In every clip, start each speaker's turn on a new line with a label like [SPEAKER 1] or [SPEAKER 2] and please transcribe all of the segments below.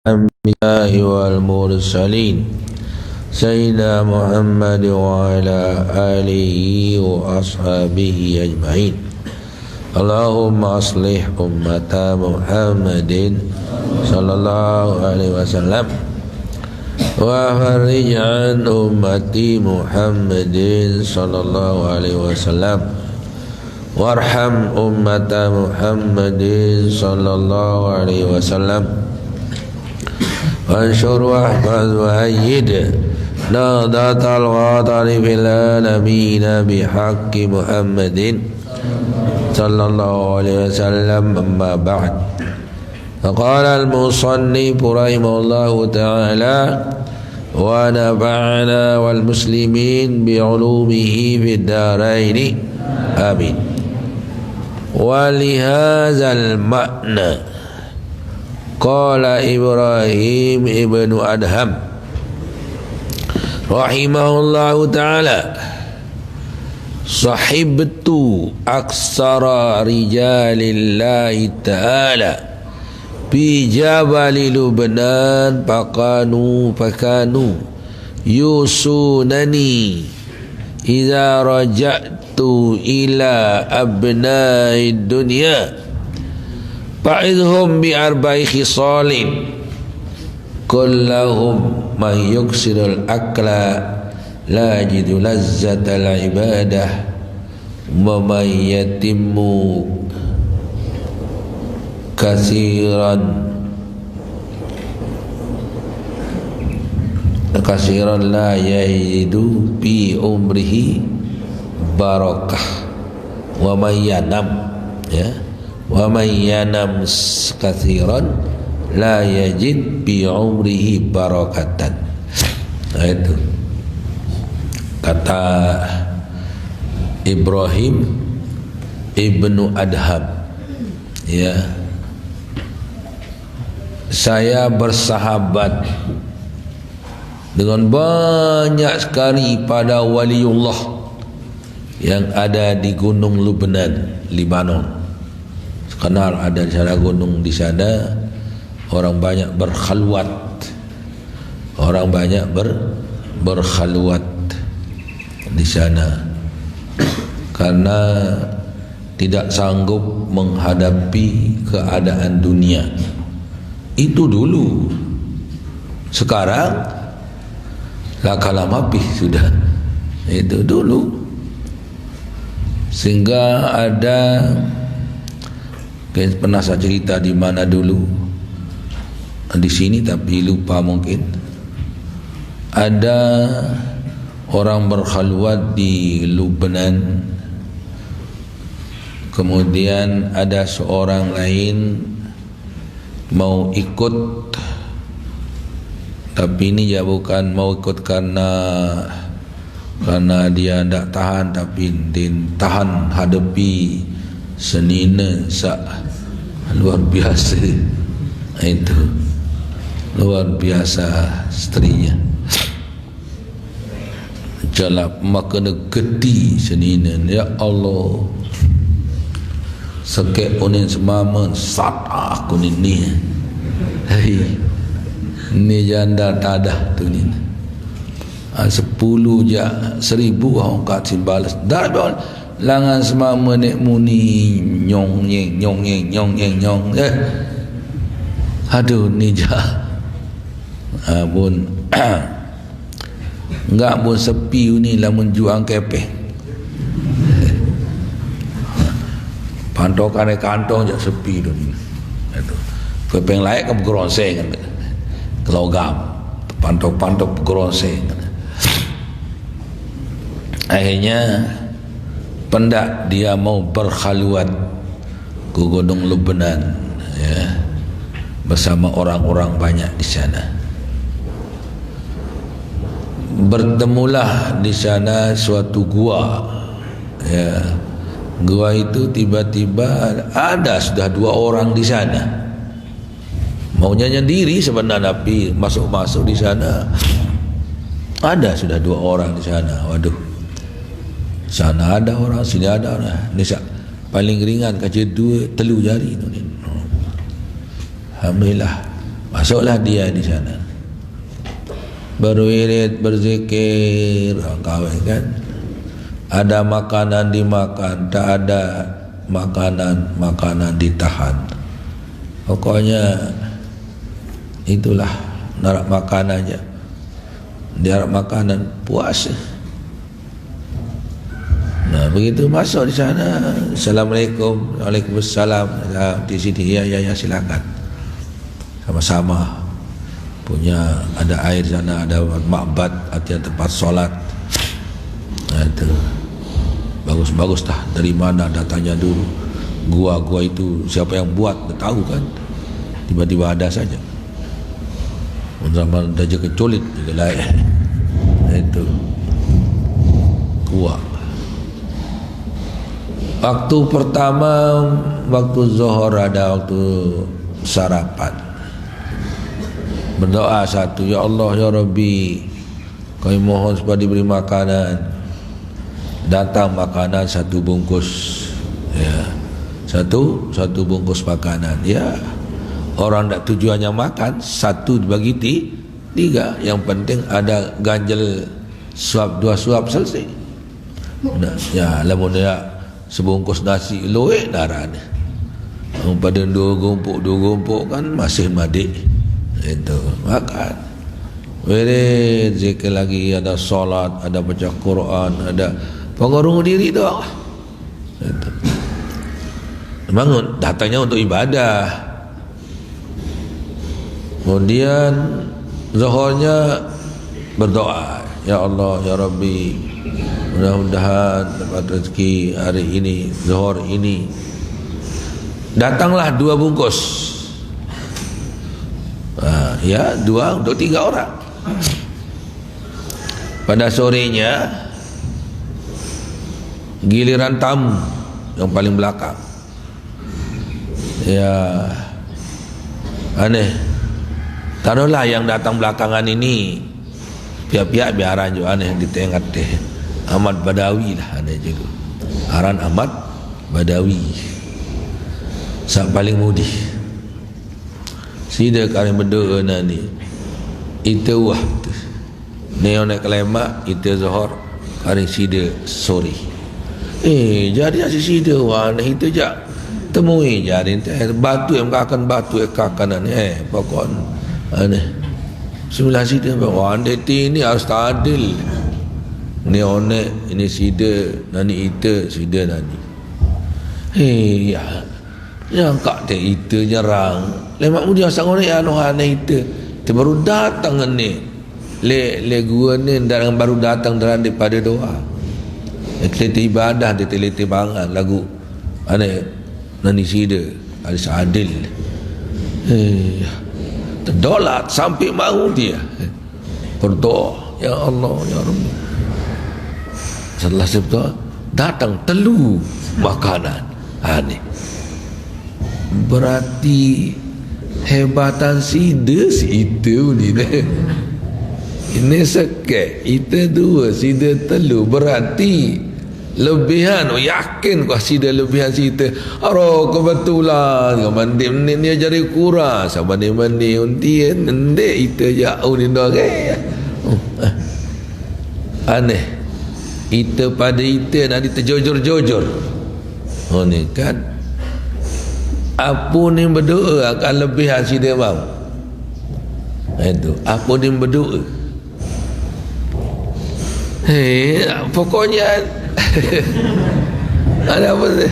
[SPEAKER 1] الأنبياء والمرسلين سيدنا محمد وعلى آله وأصحابه أجمعين. اللهم أصلح أمة محمد صلى الله عليه وسلم وفرج عن أمتي محمد صلى الله عليه وسلم وارحم أمة محمد صلى الله عليه وسلم وانشر واحفظ وأيد نهضة الوطن في العالمين بحق محمد صلى الله عليه وسلم. أما بعد، فقال المصنف رحمه الله تعالى: ونفعنا والمسلمين بعلومه في الدارين آمين. ولهذا المعنى قال إبراهيم ابن أدهم رحمه الله تعالى: صحبت أكثر رجال الله تعالى في جبل لبنان فكانوا يوصونني إذا رجعت إلى أبناء الدنيا فعظهم بأربع خصال كلهم من يكسر الأكل لا يجد لذة العبادة ومن يتم كثيرا لا يجد في عمره بركة ومن ينام ومن ينام كثيرا لا يجد في عمره بركة. Nah, itu kata Ibrahim ibnu Adham, ya, saya bersahabat dengan banyak sekali pada waliullah yang ada di gunung Lubnan, Libanon. Kenal ada di sana gunung, di sana orang banyak berkhalwat, orang banyak berkhalwat di sana karena tidak sanggup menghadapi keadaan dunia. Itu dulu. Sekarang lakalah mapih sudah. Itu dulu. Sehingga ada, pernah saya cerita di mana dulu, di sini tapi lupa mungkin, ada orang berkhalwat di Lubnan. Kemudian ada seorang lain mau ikut, tapi ini ya bukan mau ikut karena dia tidak tahan, tapi tahan hadapi senina luar biasa. Itu luar biasa istrinya, jalap makna gedi senina. Ya Allah, sekek unin semaman sat aku ni ni janda tadah tu ni 10 je 1000 orang kat balas dah langan semama nek muni nyong nyeng aduh ni jah pun enggak pun sepi ni lamun juang kepeh pantokan kantong je sepi tu ni itu kepeng layak ke gronseng logam pantok gronseng. Akhirnya pendak dia mau berkhalwat ke gunung Lubnan, ya, bersama orang-orang banyak di sana. Bertemulah di sana suatu gua, ya. Gua itu tiba-tiba ada sudah 2 orang di sana. Maunya sendiri sebenarnya, tapi masuk-masuk di sana ada sudah 2 orang di sana. Waduh, sana ada orang, sini ada orang. Ini paling ringan kaca 2-3 jari tu ni. Alhamdulillah Masuklah dia di sana, berwirid, berzikir, kawan kan. Ada makanan dimakan, tak ada makanan ditahan. Pokoknya itulah narak makan aja. Dia harap makanan puas. Nah, begitu masuk di sana, Assalamualaikum, Waalaikumsalam. Di sini ya silakan. Sama-sama punya, ada air di sana, ada makbad, ada tempat solat. Nah, itu bagus-bagus dah. Dari mana datanya dulu? Gua itu siapa yang buat? Tak tahu kan? Tiba-tiba ada saja. Zaman Raja Keculit juga lain. Itu gua. Waktu pertama, waktu zuhur ada waktu sarapan. Berdoa satu, ya Allah ya Rabbi, kami mohon supaya diberi makanan. Datang makanan satu bungkus, ya, satu bungkus makanan, ya. Orang tak tujuannya makan, satu dibagi tiga. Yang penting ada ganjel suap, 2 suap selesai. Nah, ya, lamun ya sebungkus nasi loek darahnya. Pada 2 gumpuk kan masih madik. Itu makan. Wirid, zikir lagi, ada solat, ada baca Quran, ada pengarung diri doa. Itu. Bangun, datangnya untuk ibadah. Kemudian zuhurnya berdoa, ya Allah ya Rabbi, mudah-mudahan dapat rezeki hari ini, zuhur ini. Datanglah 2 bungkus. Ya, 2 untuk 3 orang. Pada sorenya giliran tamu yang paling belakang. Ya, aneh. Taruhlah yang datang belakangan ini pihak-pihak biaran juga aneh di tengah teh. Ahmad Badawi lah aneh juga. Aran Ahmad Badawi. Sak paling mudi. Sida karing berdoa nani. Itu wah. Neonek lemak itu zuhur karing sida sore. Jadi asyik sida wah itu jak temui jadi batu yang akan batu kanan pokok aneh. Sembilan sida wah ini harus adil. Neonek ini sida nani itu sida nani. Ya. Yang kak teh itu nyerang. Lemak mudia sang orang yang aneh itu. Itu baru datang ni. Le gua ni dan baru datang daripada doa. Teliti ibadah dia teliti bangan lagu aneh nani sida harus adil. Terdolat sampai mau dia berdoa, ya Allah ya Rabbi. Setelah berdoa datang telu makanan aneh. Berarti hebatan sida itu ni ini sekek itu 2 sida telu berarti lebihan. Yakin kau sida lebihan sida kebetulan kau mandi ni jari kurang sama ni mandi untian ndek itu jauh ni dah aneh itu pada itu nanti terjojor-jojor ni kan. Apa ni berdoa akan lebih hasil dia mau. Itu apa ni berdoa. Pokoknya ada apa sih?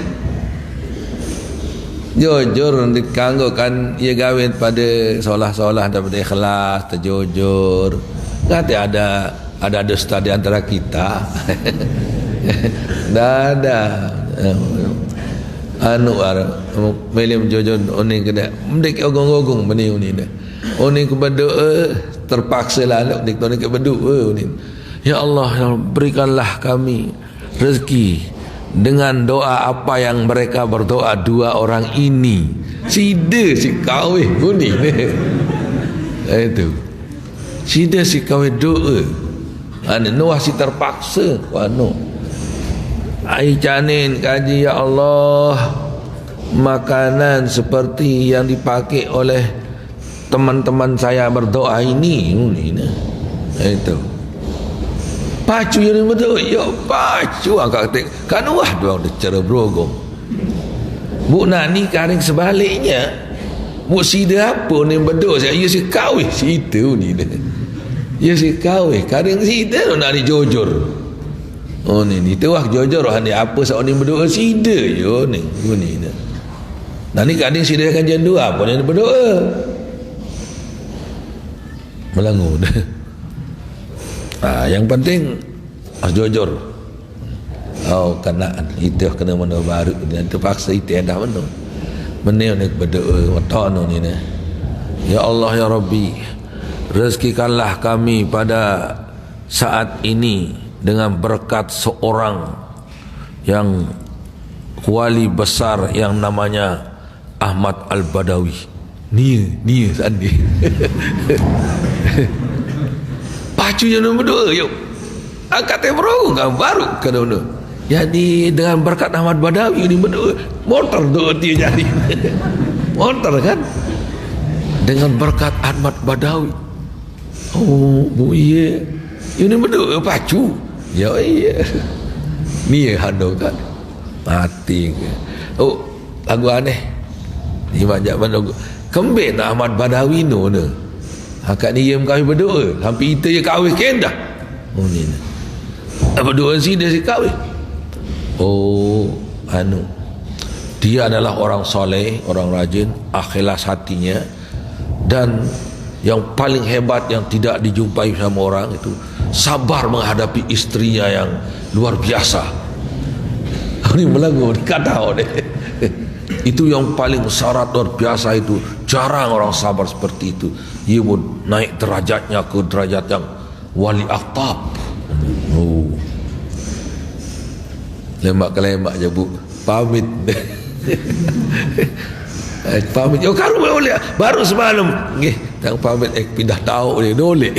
[SPEAKER 1] Jujur dikanggo kan ia gawin pada solah-solah daripada ikhlas terjujur. Kata ada dusta di antara kita. Dah ada. Melim jojon oni kena mendek ogong-ogong beni oni dah. Oni ku berdoa terpaksa lalu dik oni ke berdoa oni. Ya Allah, berikanlah kami rezeki dengan doa apa yang mereka berdoa 2 orang ini. Sida si kawin oni. Itu. Sida si kawin doa. Nuah si terpaksa wano. Ai janin kaji ya Allah makanan seperti yang dipakai oleh teman-teman saya berdoa ini itu pacu yang betul ya pacu angkat kan wah doang cara berogong bu nani karing sebaliknya bu sida apa ni betul saya ya si kawih situ ni ya si kawih karing sida nani jujur oh ni tu wah jujur ni apa sok ni berdoa sida yo ni nani karing sida kan jandu apa ni berdoa melangu yang penting jujur kenaan itu kena mana baru dan terpaksa itu dah mana ni berdoa watono ni ya Allah ya Rabbi rezekikanlah kami pada saat ini dengan berkat seorang yang wali besar yang namanya Ahmad Al-Badawi ni sandi pacu yang nombor 2 yuk angkat tembrong kan baru kena jadi dengan berkat Ahmad Badawi ini berdoa motor doa dia jadi motor kan dengan berkat Ahmad Badawi oh bu iya ini berdoa pacu ya iya ni handok kan mati oh lagu aneh ni banyak lagu kembali Ahmad Badawi no akak ni yang kawin berdoa hampir kita je kawin kan dah oh ni berdoa sini dia si kawin oh dia adalah orang soleh orang rajin akhilas hatinya dan yang paling hebat yang tidak dijumpai sama orang itu sabar menghadapi istrinya yang luar biasa ini melagu dikata deh itu yang paling syarat luar biasa itu jarang orang sabar seperti itu ia pun naik derajatnya ke derajat yang wali aktab lemak-lemak je bu pamit pamit oh karu boleh baru semalam yang pamit pindah tahu dia dolek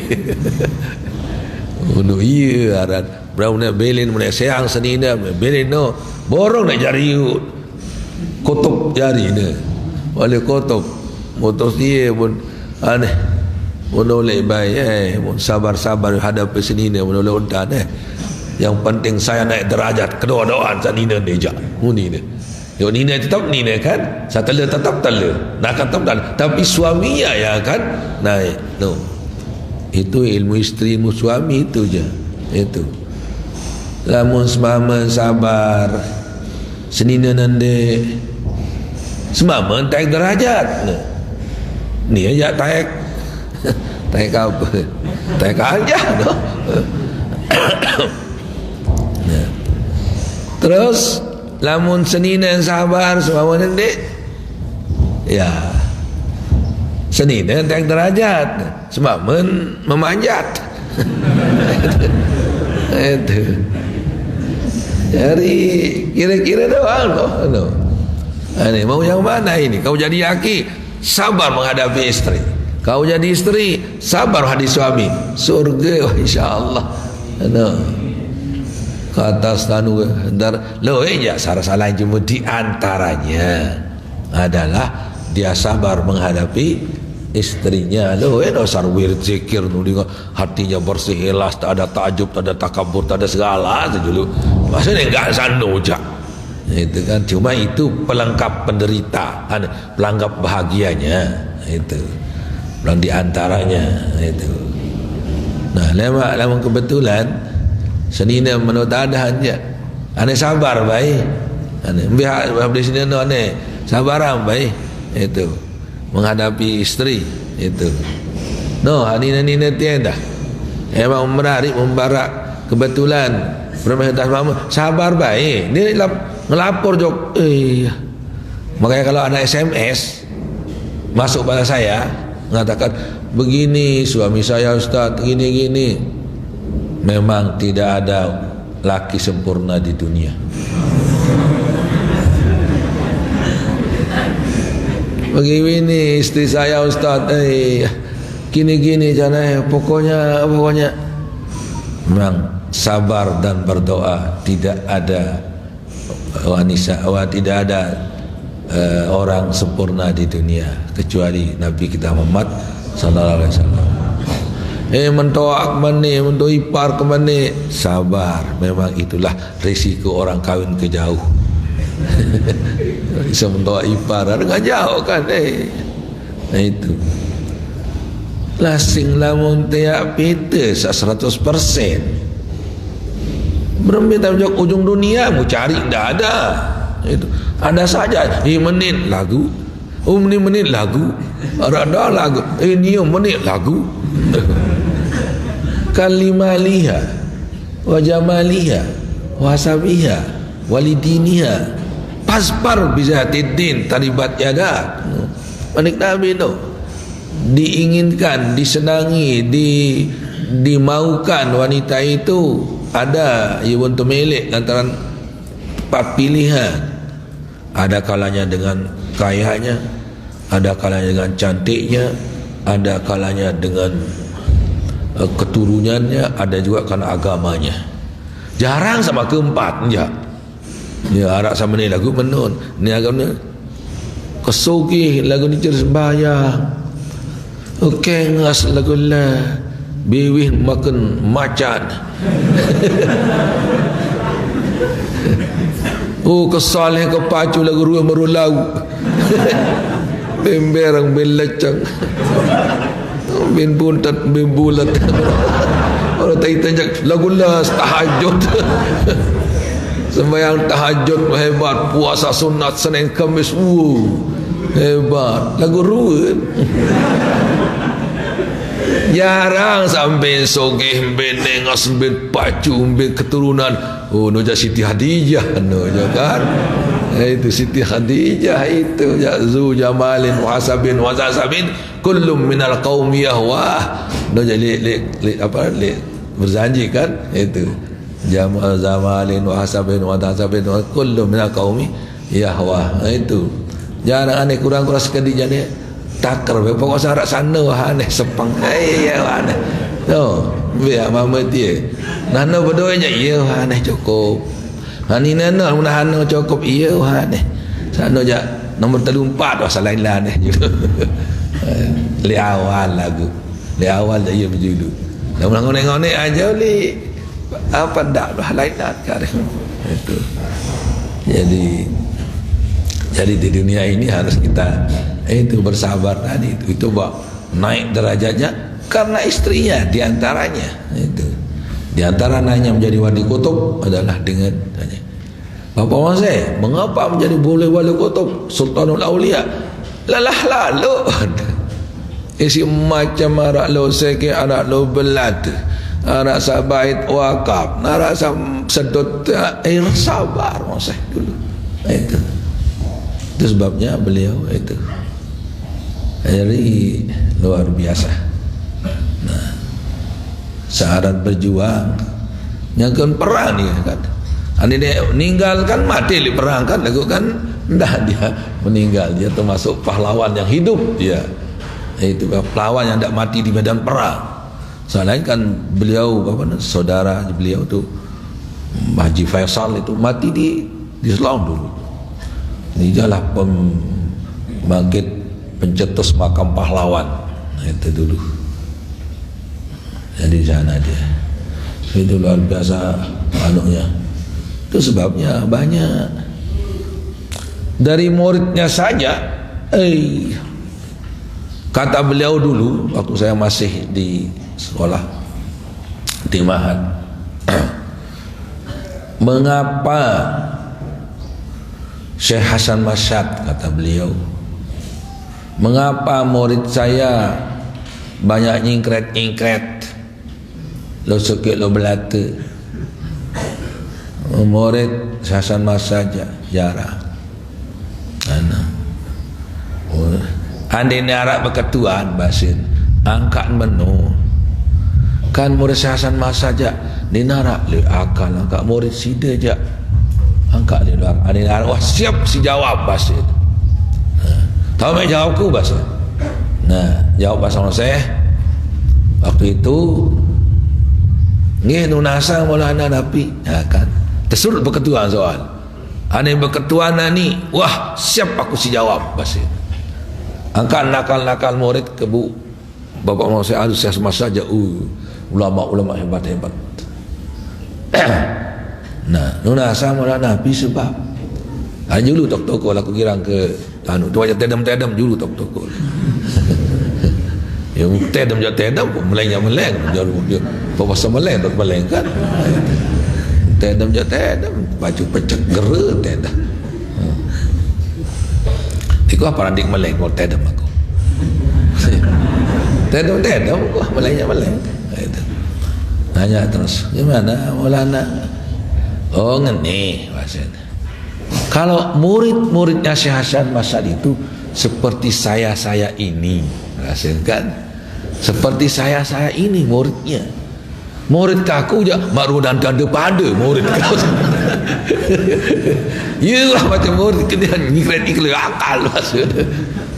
[SPEAKER 1] oh iya aran berapa belin mana seang senina belin no borong nak jari kutub jari ni oleh kutub motor dia pun aneh boleh baik sabar-sabar hadapi sini ni boleh untan yang penting saya naik derajat kedua-duaan saya nina deja ni yo nina tetap nina kan saya tela tetap tela nak tetap tapi suaminya ya kan naik no itu ilmu isteri ilmu suami itu je itu lamun semama sabar senina nande semama naik derajat ni aja taik apa taik aja no? Terus lamun senina sabar semua nanti ya senina naik derajat semama memanjat itu jadi kira-kira doang no? Ini mau yang mana ini kau jadi laki sabar menghadapi istri kau jadi istri sabar hadis suami surga insyaallah no kata stanu ntar lo ya salah cuma di antaranya adalah dia sabar menghadapi istrinya lo dasar wirid zikir nulis hatinya bersih ikhlas tak ada takjub tak ada takabur tak ada segala dulu maksudnya enggak sanujak itu kan cuma itu pelengkap penderitaan pelengkap bahagianya itu belum diantaranya itu nah lama kebetulan senina menurut ada aja ane sabar baik ane biar di sini no ane sabaran baik itu menghadapi istri itu no anina tiada emang menarik membarak kebetulan bermahtas mama sabar baik dia ngelapor jok makanya kalau anak SMS masuk pada saya mengatakan begini suami saya Ustaz gini memang tidak ada laki sempurna di dunia begini istri saya Ustaz gini jangan pokoknya memang sabar dan berdoa tidak ada wanita tidak ada orang sempurna di dunia kecuali Nabi kita Muhammad sallallahu alaihi wasallam. Mentoak mana, mentoak ipar ke mana, sabar. Memang itulah risiko orang kahwin ke jauh. Bisa mentoak ipar dengan jauh kan. Nah itu lasing lamun tiap pita 100%. Berminta ujung dunia mau cari tidak ada. Itu ada saja. Menit lagu, menit lagu, ada lagu. Ini menit lagu. Kalimaliha, wajamaliha, wasabiha, walidiniha, paspar bizatidin taribat yadat. Manik Nabi itu diinginkan, disenangi, dimaukan wanita itu ada ia untuk milik lantaran empat pilihan. Ada kalanya dengan kayanya, ada kalanya dengan cantiknya, ada kalanya dengan keturunannya, ada juga karena agamanya. Jarang sama keempat ya. Ya arak sama ni lagu menun, ni agama kesugi lagu ni cerita sembahyang. Okey ngas lagu lah biwih makan macan. Kesalih kepacu lagu ruah merulau. Bemberang belecang. Bin buntat bin bulat. Orang tanjak lagu lah tahajud. Sembahyang tahajud hebat, puasa sunat Senin Khamis hebat lagu ruah. Jarang sampai sogeh benengas ben pacu ben keturunan. Noja Siti Khadijah noja kan. Itu Siti Khadijah itu Zu Jamalin wa Hasabin wa Zasabin kullum minal qaumi yahwa. Noja berjanji kan itu Jamal Zamalin wa Hasabin wa Zasabin wa kullum minal qaumi yahwa. Itu jarang aneh kurang-kurang sekadijah ni takar pokok sarak sana wah aneh sepang ya aneh biar mama dia nana berdoanya iya wah aneh cukup hani nana nana cukup iya wah aneh sana je nombor 34 wah selain lah aneh juga li awal lagu li awal dah ia berjudul dah ngonek-ngonek aja li apa dak lah lain dah itu jadi di dunia ini harus kita itu bersabar tadi itu bah naik derajatnya karena istrinya diantaranya itu diantara nanya menjadi wali kutub adalah dengan tanya Bapak Masih mengapa menjadi boleh wali kutub Sultanul Aulia lalah lalu isi macam arak lo seke arak lo belat arak sabait wakaf arak sedot air sabar Masih dulu itu sebabnya beliau itu jadi luar biasa. Nah, syarat berjuang nyangkan perang ni kan. Ani dia meninggalkan mati di perang kan, lagu kan dah dia meninggal, dia termasuk pahlawan yang hidup dia. Itu pahlawan yang tidak mati di medan perang. Soalnya kan beliau saudara beliau tu Haji Faisal itu mati di Selong dulu. Ini adalah pembangkit pencetus makam pahlawan itu dulu. Jadi sana dia itu luar biasa anunya. Itu sebabnya banyak dari muridnya saja. Kata beliau dulu waktu saya masih di sekolah di Mahat, mengapa Syekh Hasan Masyad, kata beliau, mengapa murid saya banyak nyingkret-nyingkret, lo sekit lo belata, murid Hasan Masyad saja jarang. Andai ni Arab berketuan basin angkat menu kan murid Hasan Masyad saja ni narak le akal angkat murid sida je angkat le andai Arab wah siap si jawab basin. Tahu mai jawabku bahasa. Nah, jawab bahasa saya. Waktu itu nggih nunasa Maulana Nabi, ya kan. Tersurut berketuan soal. Ane berketuanan ni, wah siap aku si jawab bahasa. Angkat nakal-nakal murid ke bu Bapak mau saya harus saya semasa saja ulama-ulama hebat-hebat. Nah, nuna sama lah Nabi sebab julu tok toko aku kirang ke anu tu aja tedam-tedam julu tok toko. Ya tedam je tedam meleng dia bawa sama meleng tak meleng kan. Tedam je tedam baju pecek gere tedam. Iku apa randik meleng kalau tedam aku. Tedam kok melengnya meleng. Itu. Nanya terus, gimana Maulana? Oh ngene bahasanya. Kalau murid-muridnya Syekh Hasan Mas'ad itu seperti saya ini, kan? Seperti saya ini muridnya. Murid kaku je makruh dan kada pada murid kau. Yalah macam murid kena ngikret akal maksudnya.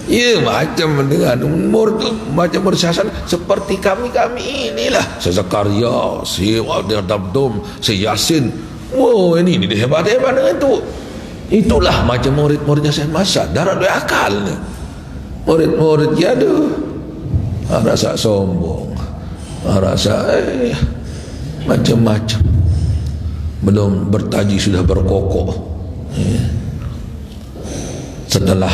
[SPEAKER 1] Ya macam mendengar murid tu macam murid Syekh Hasan seperti kami inilah. Saya Zakaria, si Abdul, si Yasin. Wow ini dia hebat-hebat dengan tu. Itulah macam murid-muridnya Syekh Mas'ad. Darah dia akal ni. Murid-murid dia aduh rasa sombong, rasa macam-macam. Belum bertaji sudah berkokok. Setelah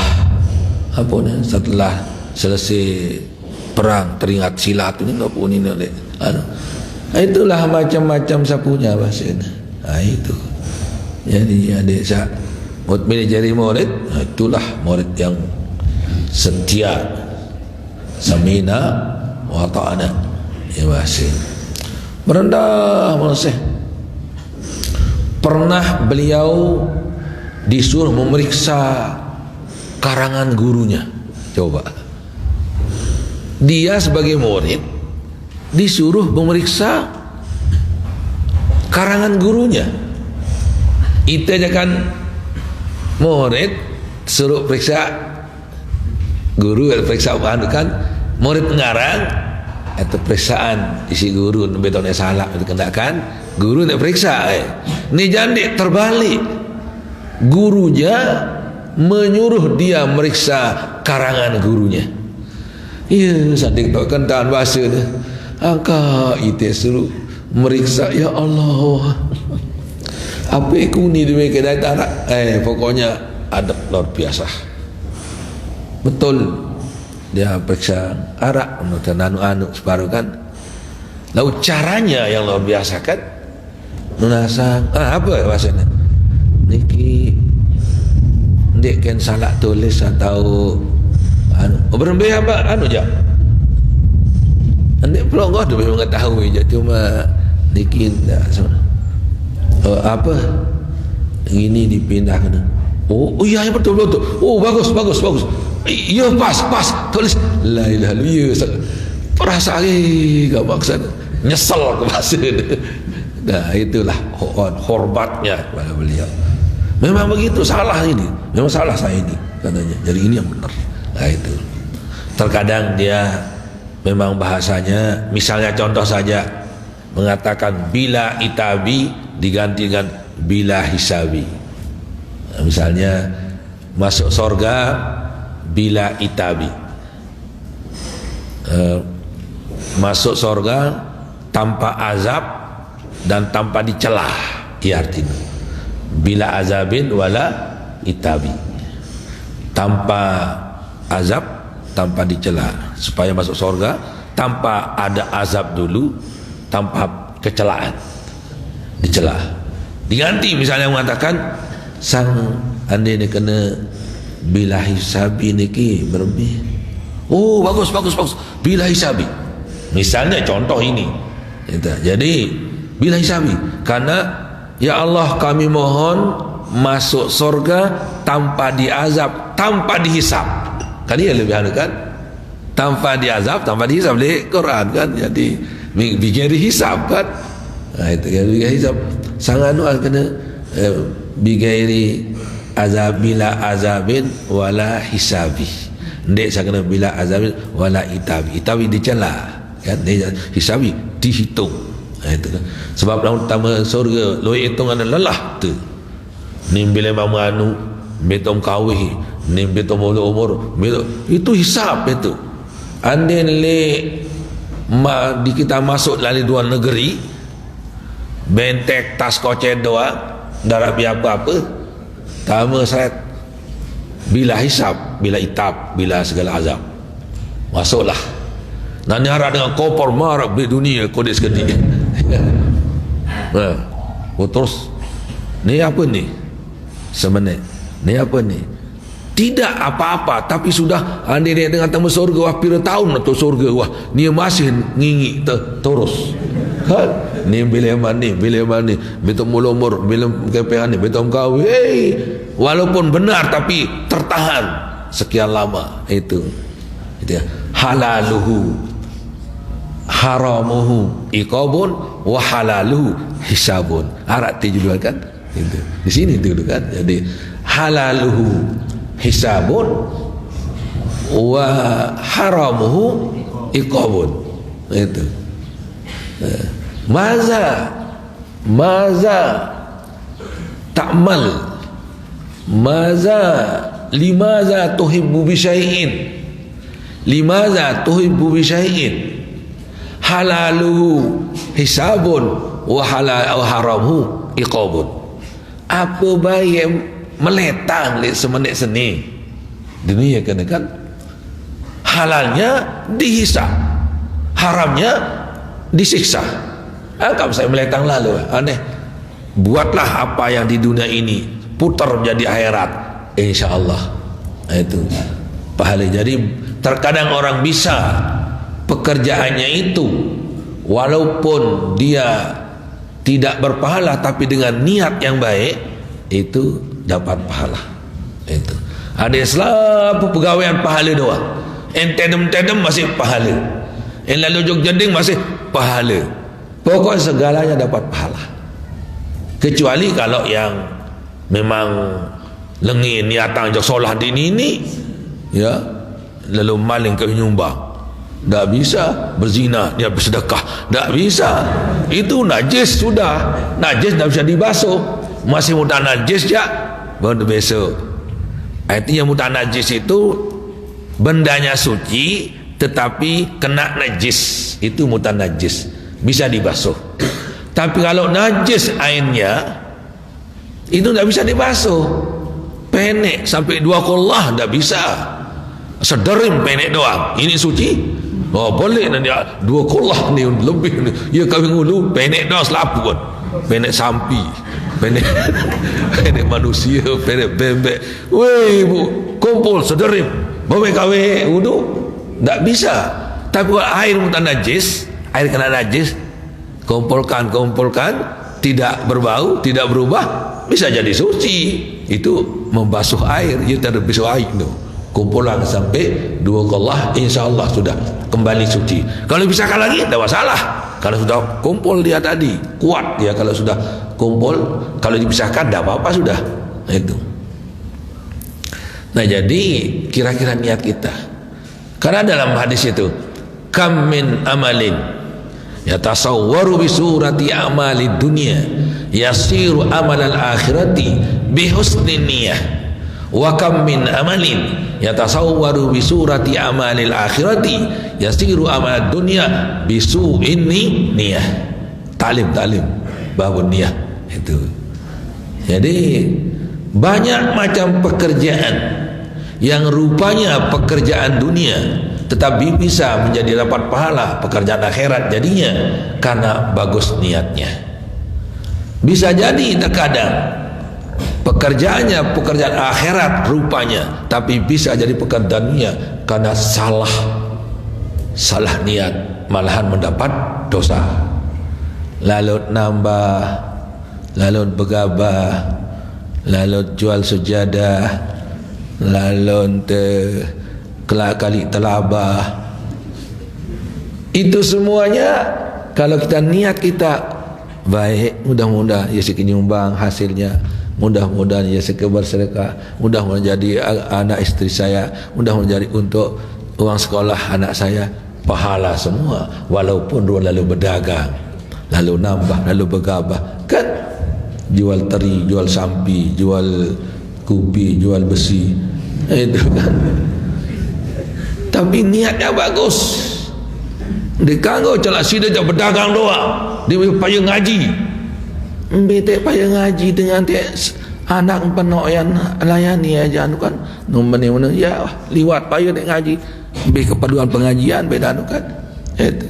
[SPEAKER 1] setelah selesai perang teringat silat ini apa ni itulah macam-macam sapunya bahasanya. Itu jadi adik saya mukmin jadi murid, itulah murid yang setia, samina wa ta'ana ya bahasa merendah manusia. Pernah beliau disuruh memeriksa karangan gurunya. Coba dia sebagai murid disuruh memeriksa karangan gurunya. Itu aja kan murid suruh periksa guru, periksa kan murid pengarang atau periksaan isi guru betulnya salah dikenakan guru nak periksa. Ni jandik terbalik, gurunya menyuruh dia meriksa karangan gurunya. Ya sadik tak kentaan bahasa dia. Angka itu suruh meriksa, ya Allah. Apa aku ni demi kedatang pokoknya adab luar biasa. Betul dia periksa arak dan anu separuh kan. Lalu caranya yang luar biasa kan. Nunasang apa bahasanya? Niki ndek kan salah tulis atau anu berembih apa anu je. Ndek pelongoh dia mengetahui je cuma niki apa ini dipindah kena. Oh iya betul. Oh bagus. Ya pas tulis la ilaha illallah. Perasaan enggak maksud nyesel ke bahasa dia. Nah itulah hormatnya kepada beliau. Memang begitu, salah ini. Memang salah saya ini katanya. Jadi ini yang benar. Nah itu. Terkadang dia memang bahasanya, misalnya contoh saja mengatakan bila itabi diganti dengan bila hisabi. Nah, misalnya masuk surga bila itabi. Masuk surga tanpa azab dan tanpa dicelah. Ia artinya bila azabin wala itabi, tanpa azab tanpa dicela, supaya masuk surga tanpa ada azab dulu, tanpa kecelaan dicela. Diganti misalnya mengatakan sang ande ni kena bila hisabi niki berlebih. Oh bagus bila hisabi misalnya contoh ini. Jadi bila hisabi karena ya Allah kami mohon masuk surga tanpa diazab, tanpa dihisab. Kan dia lebih anu kan? Tanpa diazab, tanpa dihisab di Quran kan. Jadi bigari hisab kan. Nah itu kan bigari hisab. Sang anu kena bigari azab bila azabin wala hisabi. Ndek saya kena bila azabin wala itabi. Itabi dicela kan, hisabi dihitung. Itu kan. Sebab dalam utama surga lo hitungan lelah tu. ni bila manu betom kawih ni betom umur itu hisap itu. Andin le di kita masuk dari luar negeri bentek tas kocet doang darab apa-apa tama saya bila hisap, bila itap, bila segala azab masuklah. Nanti harap dengan kopor marah di dunia kodis kedik. Terus ni apa ni sebenarnya ni apa ni tidak apa-apa tapi sudah anda dengan tamu surga wah pira tahun atau surga wah ni masih ngingi terus kan ni bila mani betul umur bila kepehan ni betul kau walaupun benar tapi tertahan sekian lama itu ya. Halaluhu haramuhu iqabun wa halaluhu hisabun. Arti juga kan itu di sini dulu kan. Jadi halaluhu hisabun wa haramuhu iqabun itu. Maza ta'mal maza limaza tuhibbu bi syai'in limaza tuhibbu bi syai'in halaluhu hisabun wa haramuhu iqabun. Apa baik meletang le semenit seni dunia kan halalnya dihisab haramnya disiksa. Kamu saya meletang lalu aneh buatlah apa yang di dunia ini putar menjadi akhirat insyaallah itu pahala. Jadi terkadang orang bisa pekerjaannya itu walaupun dia tidak berpahala tapi dengan niat yang baik itu dapat pahala itu. Ada selalu pegawaian pahala doang entedem masih pahala lalu jog-jeding masih pahala. Pokok segalanya dapat pahala kecuali kalau yang memang lengin niatan jog solah dini ini ya lalu maling ke nyumbang tak bisa, berzina dia bersedekah tak bisa, itu najis sudah najis tak bisa dibasuh masih mudah najis ya baru besok. Artinya mudah najis itu bendanya suci tetapi kena najis itu mudah najis bisa dibasuh. Tapi kalau najis airnya itu tak bisa dibasuh penek sampai 2 qullah tak bisa sederim penek doang ini suci boleh nanti 2 qullah ni lebih ni ya kawin ulu penek doang selapu pun penek sampi penek penek manusia penek bebek weh bu kumpul sederim bawa kawin wudu tak bisa. Tapi air mutan najis air kena najis kumpulkan tidak berbau tidak berubah bisa jadi suci itu membasuh air ya terbasuh air tu kumpulan sampai 2 qullah insyaallah sudah kembali suci. Kalau bisahkan lagi tak masalah kalau sudah kumpul dia tadi kuat dia kalau sudah kumpul kalau dipisahkan tak apa-apa sudah itu. Nah jadi kira-kira niat kita karena dalam hadis itu kam min amalin yatasawwaru bi surati amali dunya yasiru amal al-akhirati bi husni niyyah wa kam min amalin yatasawwaru bi surati amali al-akhirati yasiru amal dunya bi su'in niyyah. Talim babun niyyah itu. Jadi banyak macam pekerjaan yang rupanya pekerjaan dunia tetapi bisa menjadi dapat pahala pekerjaan akhirat jadinya karena bagus niatnya. Bisa jadi terkadang pekerjaannya pekerjaan akhirat rupanya tapi bisa jadi pekerjaan dunia karena salah niat malahan mendapat dosa. Lalu nambah lalu begabah lalu jual sejadah lalu kali telabah itu semuanya kalau kita niat kita baik mudah-mudahan ya sekinyumbang hasilnya mudah-mudahan ya bersedekah mudah-mudahan jadi anak istri saya mudah-mudahan jadi untuk uang sekolah anak saya pahala semua walaupun lalu berdagang lalu nambah lalu bergabah kan jual teri, jual sampi, jual kupi, jual besi, itu kan. Tapi niatnya bagus. Dia kanggo celak sida jak berdagang doang. Dia payah ngaji. Bete payah ngaji dengan anak penok yang layani aja anu kan. Nombene mana ya liwat payah nek ngaji. Be keperluan pengajian beda anu kan. Itu.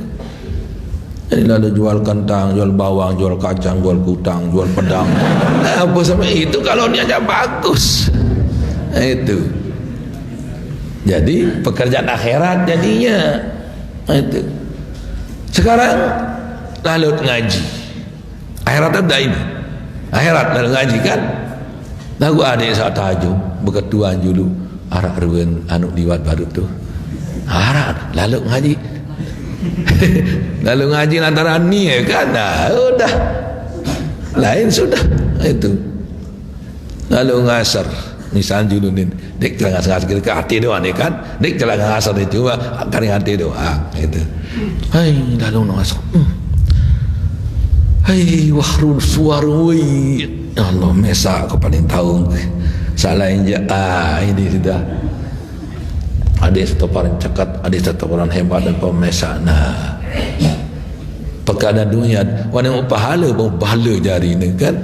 [SPEAKER 1] Jadi lalu jual kentang, jual bawang, jual kacang, jual kutang, jual pedang. Apa sampai itu kalau niatnya bagus. Itu. Jadi pekerjaan akhirat jadinya. Itu. Sekarang lalu ngaji. Akhirat ada ini. Akhirat lalu ngaji kan. Lagu adik saat tahajud berketuan dulu arak ruwen anu liwat baru tu. Arak lalu ngaji. Lalu ngaji lantaran ni kan. Nah, udah. Lain sudah itu. Lalu ngasar. Misal dulu ni dek jalan ngasar ke hati doang ni kan. Dek jalan ngasar itu kan hati doang itu. Hai lalu ngasar. Hai wahrul suarwi. Allah Mesa kau paling tahu. Salah inja ini sudah. Ada satu orang cekat, ada satu orang hebat dan pemesa. Nah, perkara dunia, orang yang pahala pun pahala jari ni kan.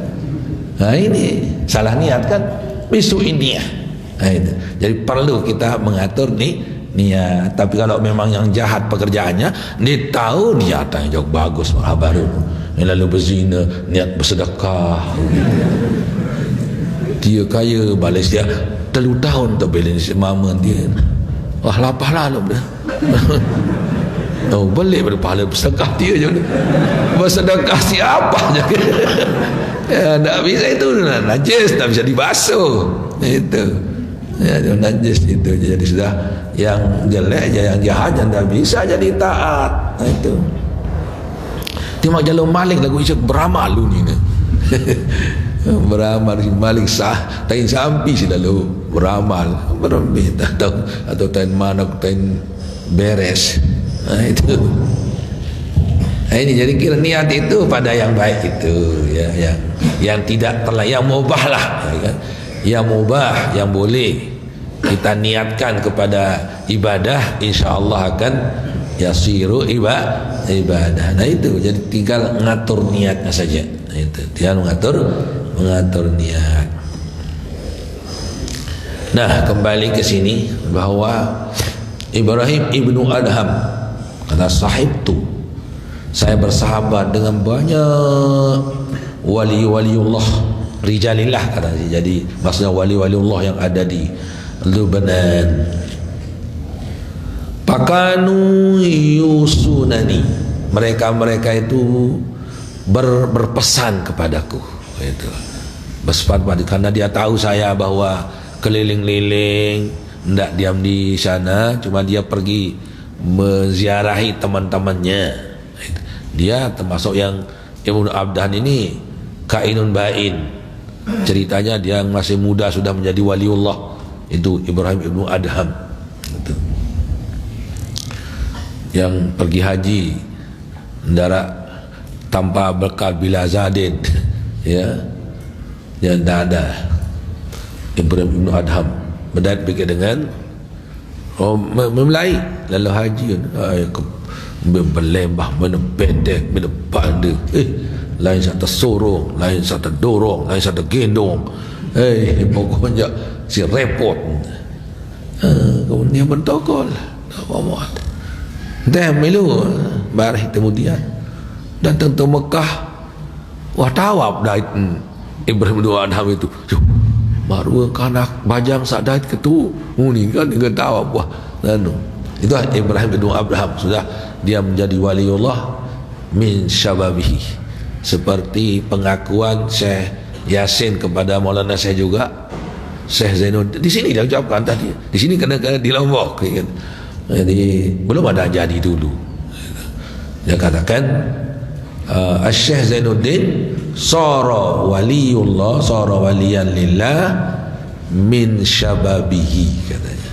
[SPEAKER 1] Nah ini salah niat kan, besok ini. Nah, itu. Jadi perlu kita mengatur ni niat. Tapi kalau memang yang jahat pekerjaannya, dia tahu niat yang jauh bagus, baru. Lalu berzina, niat bersedekah. Dia kaya balas dia 3 tahun tak beli mama dia. Wah lapar lah dia. Oh balik pada pahala bersedekah dia je. Bersedekah siapa je. Ya tak bisa itu najis, tak bisa dibasuh. Itu. Ya najis itu. Jadi sudah yang jelek yang jahat yang tak bisa jadi taat. Itu. Timak jalur malik lagu isyak beramal lu ni. Beramal malik sah tain sampi selalu beramal berembit atau tain manak tain beres. Nah, itu. Nah, ini jadi kira niat itu pada yang baik itu ya, yang tidak yang mubah lah ya, kan? Yang mubah yang boleh kita niatkan kepada ibadah, insya-Allah akan yasiru ibadah. Nah itu jadi tinggal ngatur niatnya saja. Nah, itu tinggal mengatur niat. Nah kembali ke sini bahwa Ibrahim ibnu Adham kata sahib tu, saya bersahabat dengan banyak wali-waliullah rijalillah kata dia. Jadi maksudnya wali-waliullah yang ada di Lebanon. Pakanu yusunani, mereka itu berpesan kepadaku itu bersepat karena dia tahu saya bahwa keliling-liling tidak diam di sana, cuma dia pergi menziarahi teman-temannya. Dia termasuk yang Ibnu Abdan ini kainun bain, ceritanya dia masih muda sudah menjadi waliullah, itu Ibrahim ibnu Adham itu. Yang pergi haji ndara tanpa bekal bila zadin ya, yang tak ada. Ibrahim ibnu Adham berdat pergi dengan memulai lalu haji berlembah menepedek menepande lain satu sorong, lain satu dorong, lain satu gendong, pokoknya si repot. Kemudian bertokol Muhammad dah melu barih kemudian datang ke Mekah. Wah tawab dah Ibrahim ibnu Adham itu baru kanak bajang sadait ketu ni kan dengan tawab. Wah lalu itu Ibrahim ibnu Adham sudah dia menjadi waliullah min syababihi, seperti pengakuan Syekh Yasin kepada Maulana Syekh juga Syekh Zainuddin. Di sini dia ucapkan tadi, di sini kadang-kadang di Lombok kan. Jadi belum ada jadi dulu. Dia katakan Syekh Zainuddin sara waliullah, sara waliyan lillah min syababihi katanya.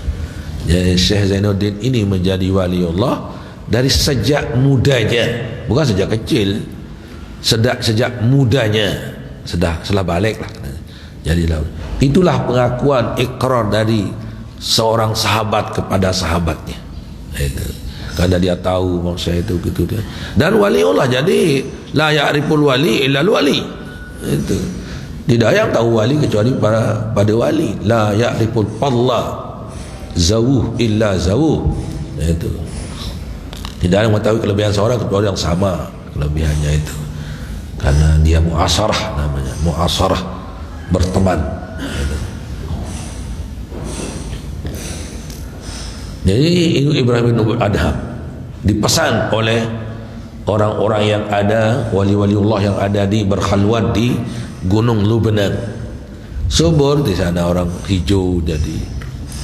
[SPEAKER 1] Jadi Syekh Zainuddin ini menjadi waliullah dari sejak mudanya, bukan sejak kecil, sejak mudanya. setelah balik lah. Jadilah itulah pengakuan ikrar dari seorang sahabat kepada sahabatnya. Itu karena dia tahu maksud itu gitu dia. Dan waliullah, jadi la ya'riful wali illa wali. Itu tidak yang tahu wali kecuali pada wali. La ya'riful fadla zawuh illa zawuh. Itu tidak ada yang mengetahui kelebihan seorang kecuali yang sama kelebihannya itu, karena dia mu'asarah, namanya mu'asarah, berteman. Jadi Ibrahim bin Adham dipesan oleh orang-orang yang ada, wali-waliullah yang ada di berkhalwat di Gunung Lubnan. Subur di sana, orang hijau, jadi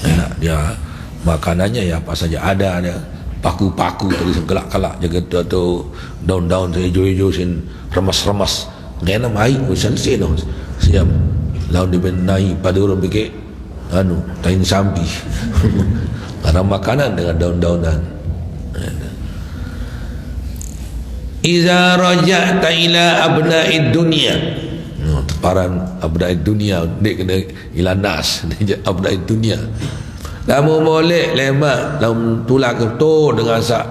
[SPEAKER 1] enak dia makanannya ya apa saja ada paku-paku tadi gelak-gelak jaga tu daun-daun hijau-hijau sin remas-remas ngena mai usan sino siap laun dibenai pada orang pikir tain sampi karena makanan dengan daun-daunan. Iza raja'ta ila abna'id dunya, teparan abna'id dunya dek kena ila nas abna'id dunya. Kamu boleh lemak dalam tulak keto dengan sak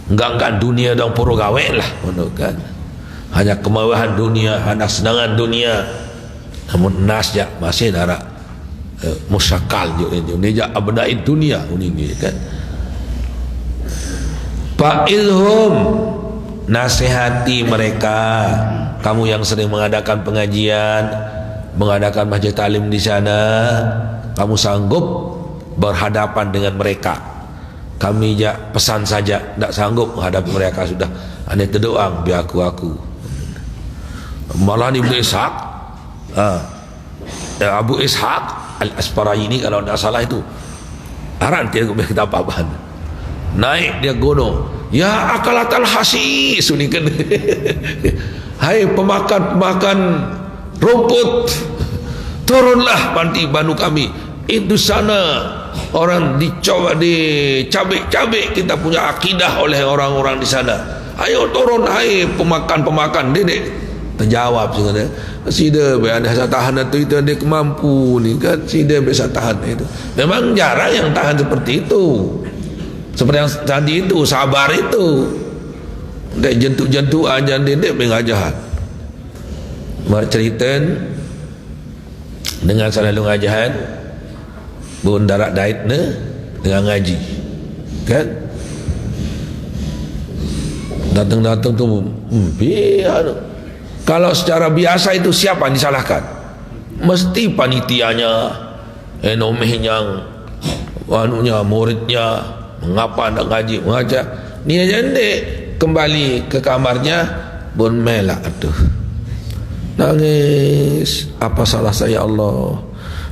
[SPEAKER 1] enggak dunia dan puro gawe lah, kan hanya kemewahan dunia, hanya senangan dunia. Namun nas ya masih darah musyakal ini ja abnaid dunia ini kan. Fa'idhum, nasihati mereka, kamu yang sering mengadakan pengajian, mengadakan majlis talim di sana, kamu sanggup berhadapan dengan mereka. Kami ya pesan saja, tidak sanggup menghadapi mereka sudah. Hanya terdoang biar aku. Malah Ibnu Ishaq, Abu Ishaq Al-Asparayini kalau tidak salah itu, aran dia kita apa-apaan. Naik dia gunung, ya akalatal hasis, unikan. Hai pemakan rumput, turunlah panti banu kami. Itu sana orang dicabik-cabik kita punya akidah oleh orang-orang di sana. Ayo turun, hai pemakan dedek. Terjawab sebenarnya. Sida ada tahan itu dia mampu ni kan, sida bisa tahan itu. Memang jarang yang tahan seperti itu. Seperti yang tadi itu, sabar itu. Dek jentuk-jentuk aja dedek mengajahat. Bercerita dengan selalu ngajahan bun darat dait dengan ngaji kan, datang tu kalau secara biasa itu siapa yang disalahkan? Mesti panitianya, enomehnya, wanunya, muridnya, mengapa nak ngaji mengajar. Ni aja ndek kembali ke kamarnya bun melak tu nangis, apa salah saya Allah,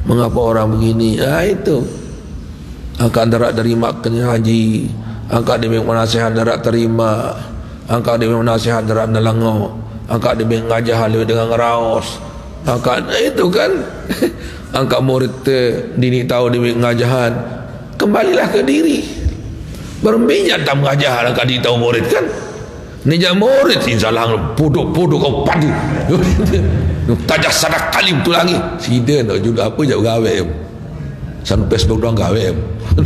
[SPEAKER 1] mengapa orang begini? Itu angkat darat terima kena haji, angkat dia menasihat darat terima, angkat dia menasihat darat nelango, angkat dia ngajah lebih dengan ngeraos, angkat itu kan. Angkat murid dini tahu dia ngajahan, kembalilah ke diri, berminyak tak mengajahan angkat dini tahu murid kan. Ni jangan murid insalah puduk kau padu tajah sadak kalim tu lagi sida nak juga apa jauh gawe sampai Facebook doang gawe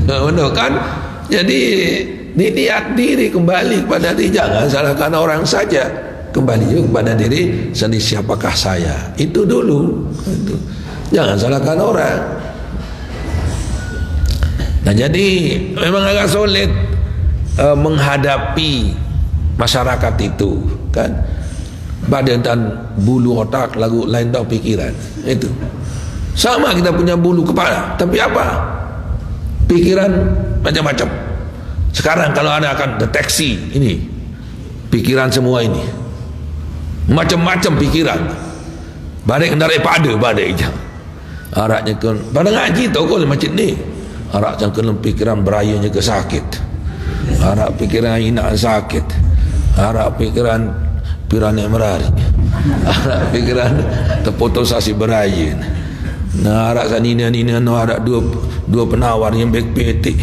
[SPEAKER 1] mana kan. Jadi niat diri kembali kepada diri, jangan salahkan orang saja, kembali juga kepada diri sendiri, siapakah saya itu dulu itu. Jangan salahkan orang. Nah jadi memang agak sulit menghadapi masyarakat itu kan, badan dan bulu otak lagu lain tau pikiran itu sama. Kita punya bulu kepala tapi apa pikiran macam-macam. Sekarang kalau ada akan deteksi ini pikiran semua ini macam-macam pikiran, badai kendarai pada badai jang araknya kan pada ngaji tau kau macam ni arak jangan pikiran berayanya ke sakit, arak pikiran inak sakit, arak pikiran pirane merari, arak pikiran terputusasi beraya. Nah arak sanina no arak dua penawar yang baik petik.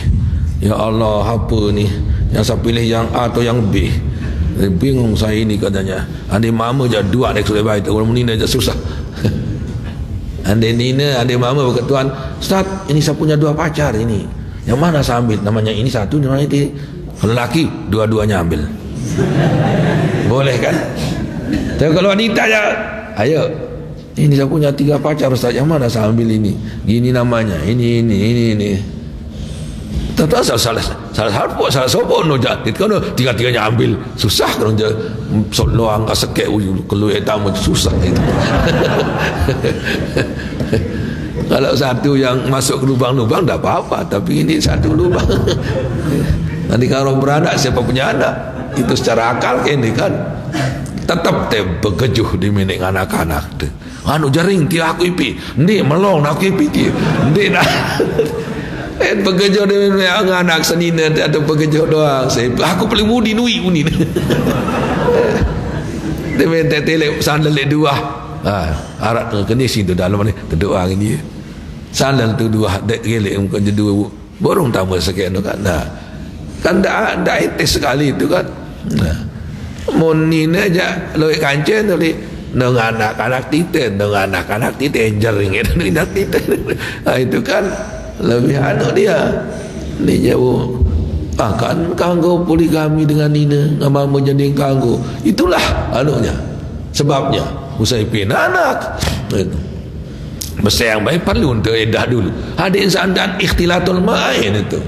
[SPEAKER 1] Ya Allah apa ni yang saya pilih yang A atau yang B? Bingung saya ini katanya. Adik mama je dua dek sudah baik. Orang menina je susah. Adik nina, adik mama berkatuan, Ustaz, ini saya punya dua pacar ini. Yang mana saya ambil? Namanya ini satu, namanya itu. Kalau lelaki, dua-duanya ambil. Boleh kan? Tapi kalau wanita ya, ayo. Ini saya punya 3 pacar Ustaz, yang mana saya ambil ini? Gini namanya, ini. Tak salah harpo, salah sopo no ja. Itu kan tiga-tiganya ambil. Susah kalau je loang asek kalau tamu susah itu. Kalau satu yang masuk ke lubang-lubang tak apa-apa, tapi ini satu lubang. Nanti kalau beranak siapa punya anak? Itu secara akal ini kan tetap bekejuh di minik anak-anak tu. Anu jaring dia aku ipi. Ndi melong aku ipi dia. Ndi nak bekejuh di minik anak senina atau bekejuh doang. Aku paling mudi nui uni. Dia minta telek sandal dua. Arak kena situ dalam ni terdoa ini. Sandal tu dua dek gelek muka je dua. Borong tambah sekian tu kan. Nah. Kan dak etis sekali itu kan. Nah. Monina aja loik kancen tadi dengan anak-anak titen, dengan anak-anak titen jering itu itu kan lebih anu dia. Ni jauh. Kan kanggo poligami dengan Nina, nama menjadi kanggo. Itulah anunya. Sebabnya usai pin anak. Itu. Mesti yang baik perlu untuk edah dulu. Adik sandan ikhtilatul main itu.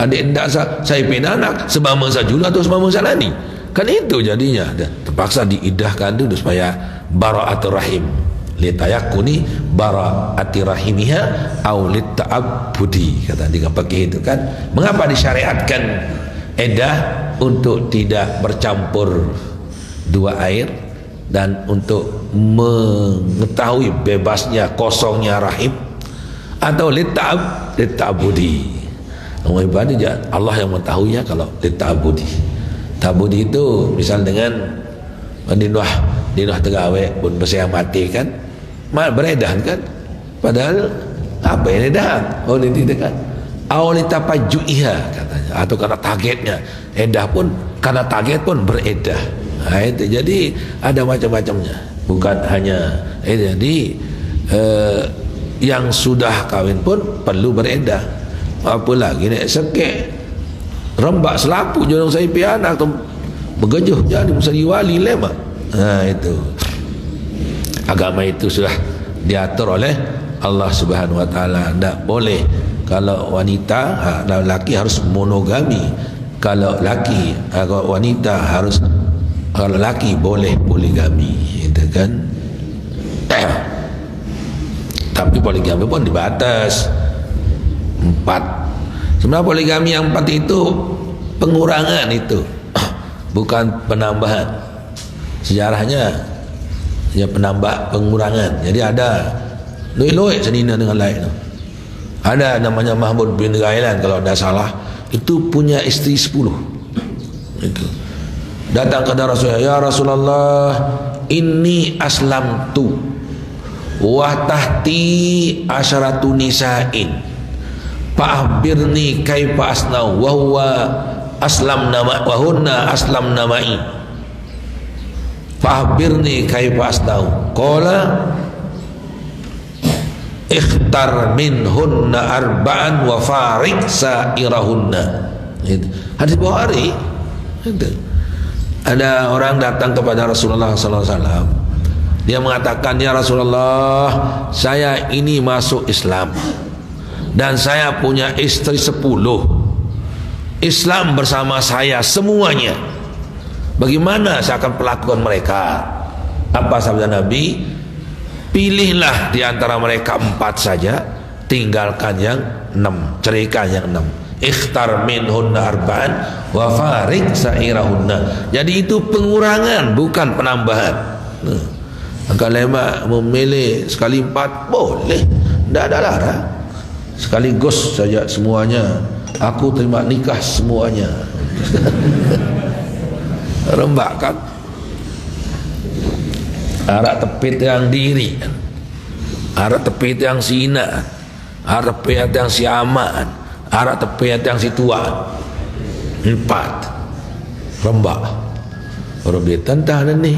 [SPEAKER 1] Adik hendak saya pin anak sebab masa jula atau sebab masa lani. Kan itu jadinya terpaksa diidahkan dulu supaya bara'atul rahim litayakuni bara'ati rahimiha au lita'abudi kata dia pakai itu kan. Mengapa disyariatkan edah? Untuk tidak bercampur dua air dan untuk mengetahui bebasnya kosongnya rahim, atau lita'abudi. Allah yang mengetahuinya kalau lita'abudi. Tabudi itu misal dengan dinuah tegawe pun bersiang mati kan beredah kan, padahal apa yang edah? Oh ini tidak kan awalita pajuiha katanya, atau karena targetnya edah pun karena target pun beredah. Nah, itu jadi ada macam-macamnya, bukan hanya jadi yang sudah kahwin pun perlu beredah. Apa lagi nek sekek rembak selapu jorong saya pianak tu begejuh jadi musali wali lema. Itu agama itu sudah diatur oleh Allah Subhanahu wa taala. Tak boleh kalau wanita lelaki harus monogami, kalau wanita harus, kalau lelaki boleh poligami, itu kan. Tapi poligami pun dibatas 4. Sebenarnya poligami yang 4 itu pengurangan itu, bukan penambahan. Sejarahnya ya pengurangan. Jadi ada loi-loi senina dengan lain. Ada namanya Mahmud bin Ghailan kalau tidak salah, itu punya istri 10. Itu. Datang ke Rasulullah, ya Rasulullah, inni aslamtu wa tahti asyaratu nisa'in. Fa'akhbirni kaifa asnau wa huwa aslam nama wa hunna aslam namai. Fa'akhbirni kaifa asnau. Qala ikhtar minhunna arba'an wa farik sa'irahunna. Hadis Bukhari. Ada orang datang kepada Rasulullah sallallahu alaihi wasallam. Dia mengatakan, ya Rasulullah, saya ini masuk Islam dan saya punya istri 10. Islam bersama saya semuanya. Bagaimana saya akan perlakukan mereka? Apa sabda Nabi? Pilihlah di antara mereka 4 saja, tinggalkan yang 6, ceraikan yang 6. Ikhtar minhunna arba'an wa farik sa'irahunna. Jadi itu pengurangan, bukan penambahan. Kalau lemak memilih sekali 4 boleh, tidak ada larang. Sekaligus saja semuanya, aku terima nikah semuanya. Rembak kan? Arak tepit yang diri, arak tepit yang sina, arak tepit yang siaman, arak tepit yang si tua. 4 rembak. Baru dia tentang ni.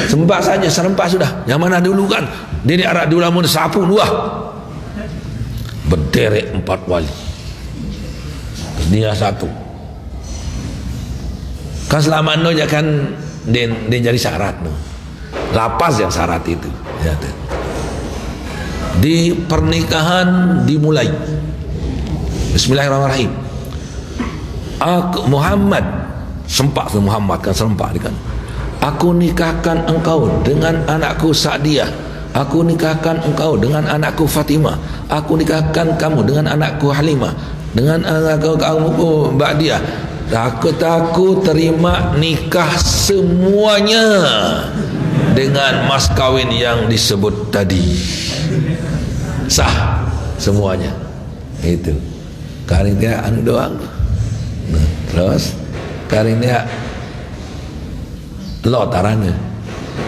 [SPEAKER 1] Sembah saja, serempah sudah. Yang mana dulu kan Dini Arak di ulama sapu dua. Berderek 4 wali. Dia satu. Kan selama no kan dia jadi syarat no. Lapas yang syarat itu. Ya, di pernikahan dimulai. Bismillahirrahmanirrahim. Aku Muhammad sempak Muhammad kan serempak kan. Aku nikahkan engkau dengan anakku Sa'diyah. Aku nikahkan engkau dengan anakku Fatimah. Aku nikahkan kamu dengan anakku Halimah. Dengan anakku kamu Ba'diyah. Aku terima nikah semuanya dengan mas kawin yang disebut tadi. Sah semuanya. Itu. Kali dia anu doang. Nah, terus kali dia lot arana.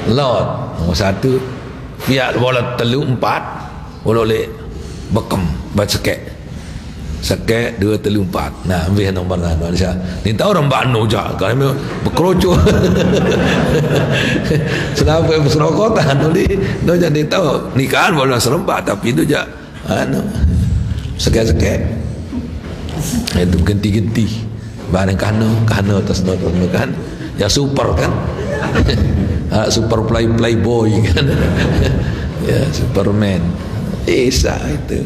[SPEAKER 1] Lot nombor 1 pihak bola telu 4 boleh bekem baca sekek 2 telu 4. Nah ambil nombor anu ni tahu orang bano je kalau berkerucut. Selama berserokotan tu dia jadi tahu nikahan bola serempak tapi itu je anu sekek itu genti-genti barang kano atas kan yang super kan. Super playboy kan. Ya Superman Isa itu.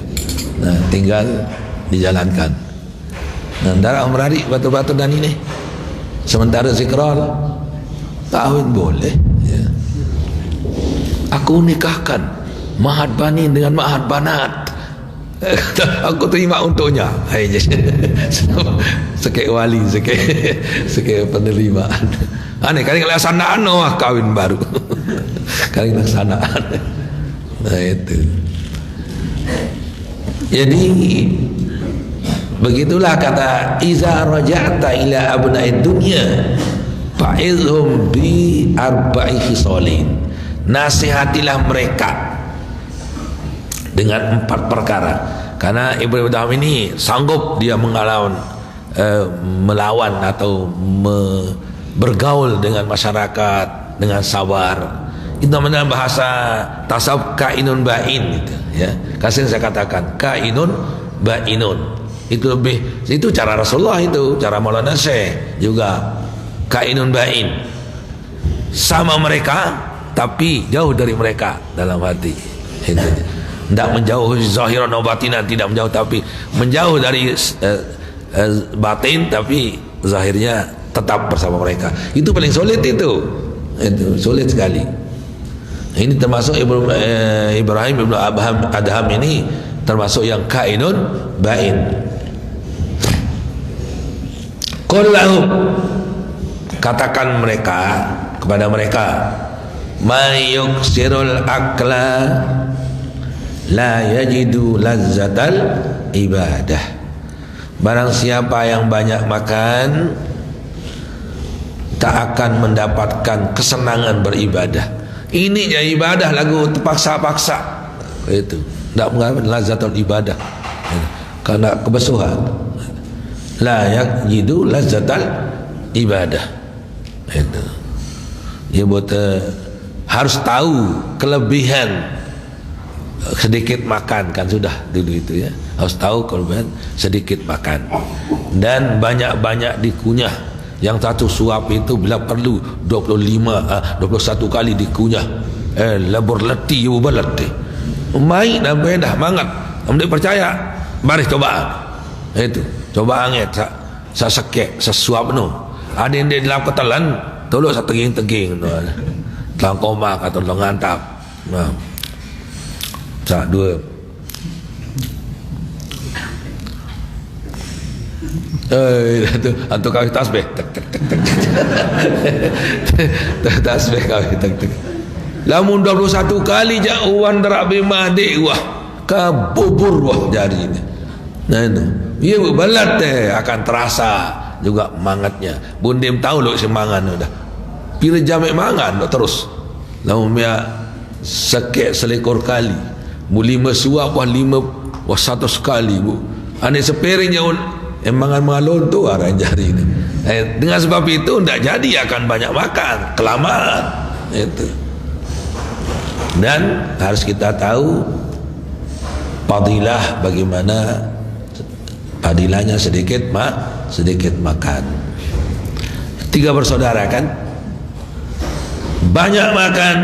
[SPEAKER 1] Nah tinggal dijalankan. Nah darah merari batu-batu dan ini sementara zikrul tahun boleh ya. Aku nikahkan Mahat Banin dengan Mahat Banat. Aku terima untuknya. Sekek wali, sekek penerimaan. Aneh kali laksanaan kawin baru. Kali laksanaan. Nah itu. Jadi begitulah kata iza raja'ta ila abna'id dunya fa'idhum bi arba'i khisalin. Nasihatilah mereka dengan 4 perkara. Karena Ibrahim Adham ini sanggup dia melawan atau bergaul dengan masyarakat dengan sabar. Itu namanya bahasa tasawuf kainun ba'in gitu, ya. Kasih saya katakan kainun ba'inun. Itu cara Rasulullah, itu cara Maulana Syekh juga kainun ba'in. Sama mereka tapi jauh dari mereka dalam hati. Itu. Tidak menjauh zahiran dan batinan, tidak menjauh tapi menjauh dari batin tapi zahirnya tetap bersama mereka. Itu paling sulit itu sulit sekali. Ini termasuk Ibrahim Ibn Adham ini termasuk yang kainun ba'in. Qul lahum, katakan kepada mereka may yuksirul akla la yajidu lazzatal ibadah. Barang siapa yang banyak makan tak akan mendapatkan kesenangan beribadah. Ini ya ibadah lagu terpaksa-paksa. Itu tak mengatakan lazzatul ibadah karena kebesuhan. La yajidu lazzatal ibadah. Itu dia buat harus tahu kelebihan sedikit makan, kan sudah dulu itu ya, harus tahu kelebihan sedikit makan dan banyak-banyak dikunyah. Yang satu suap itu bila perlu 21 kali dikunyah. Labur letih letih mai dan bedah mangat ambil percaya baris coba itu coba angin sa sekek sesuap no ada yang dia dalam ketelan tolong sa teging-teging no telang komak atau telang ngantap. Nah sa dua antuk kawin tasbih tasbih kawin lamun 21 kali jauhan derak bima adik wah kabubur wah jari ini. Nah itu ia berbalat akan terasa juga mangatnya. Bundim tahu lo semangat udah pira jamek mangan terus lamun dia sekek selekor kali mu 5 suap wah 5 wah 100 kali bu ane seperingnya emangan mengalun tu arah jari ini Dengan sebab itu tidak jadi akan banyak makan, kelamaan itu. Dan harus kita tahu fadilah, bagaimana fadilahnya sedikit makan. 3 bersaudara kan, banyak makan,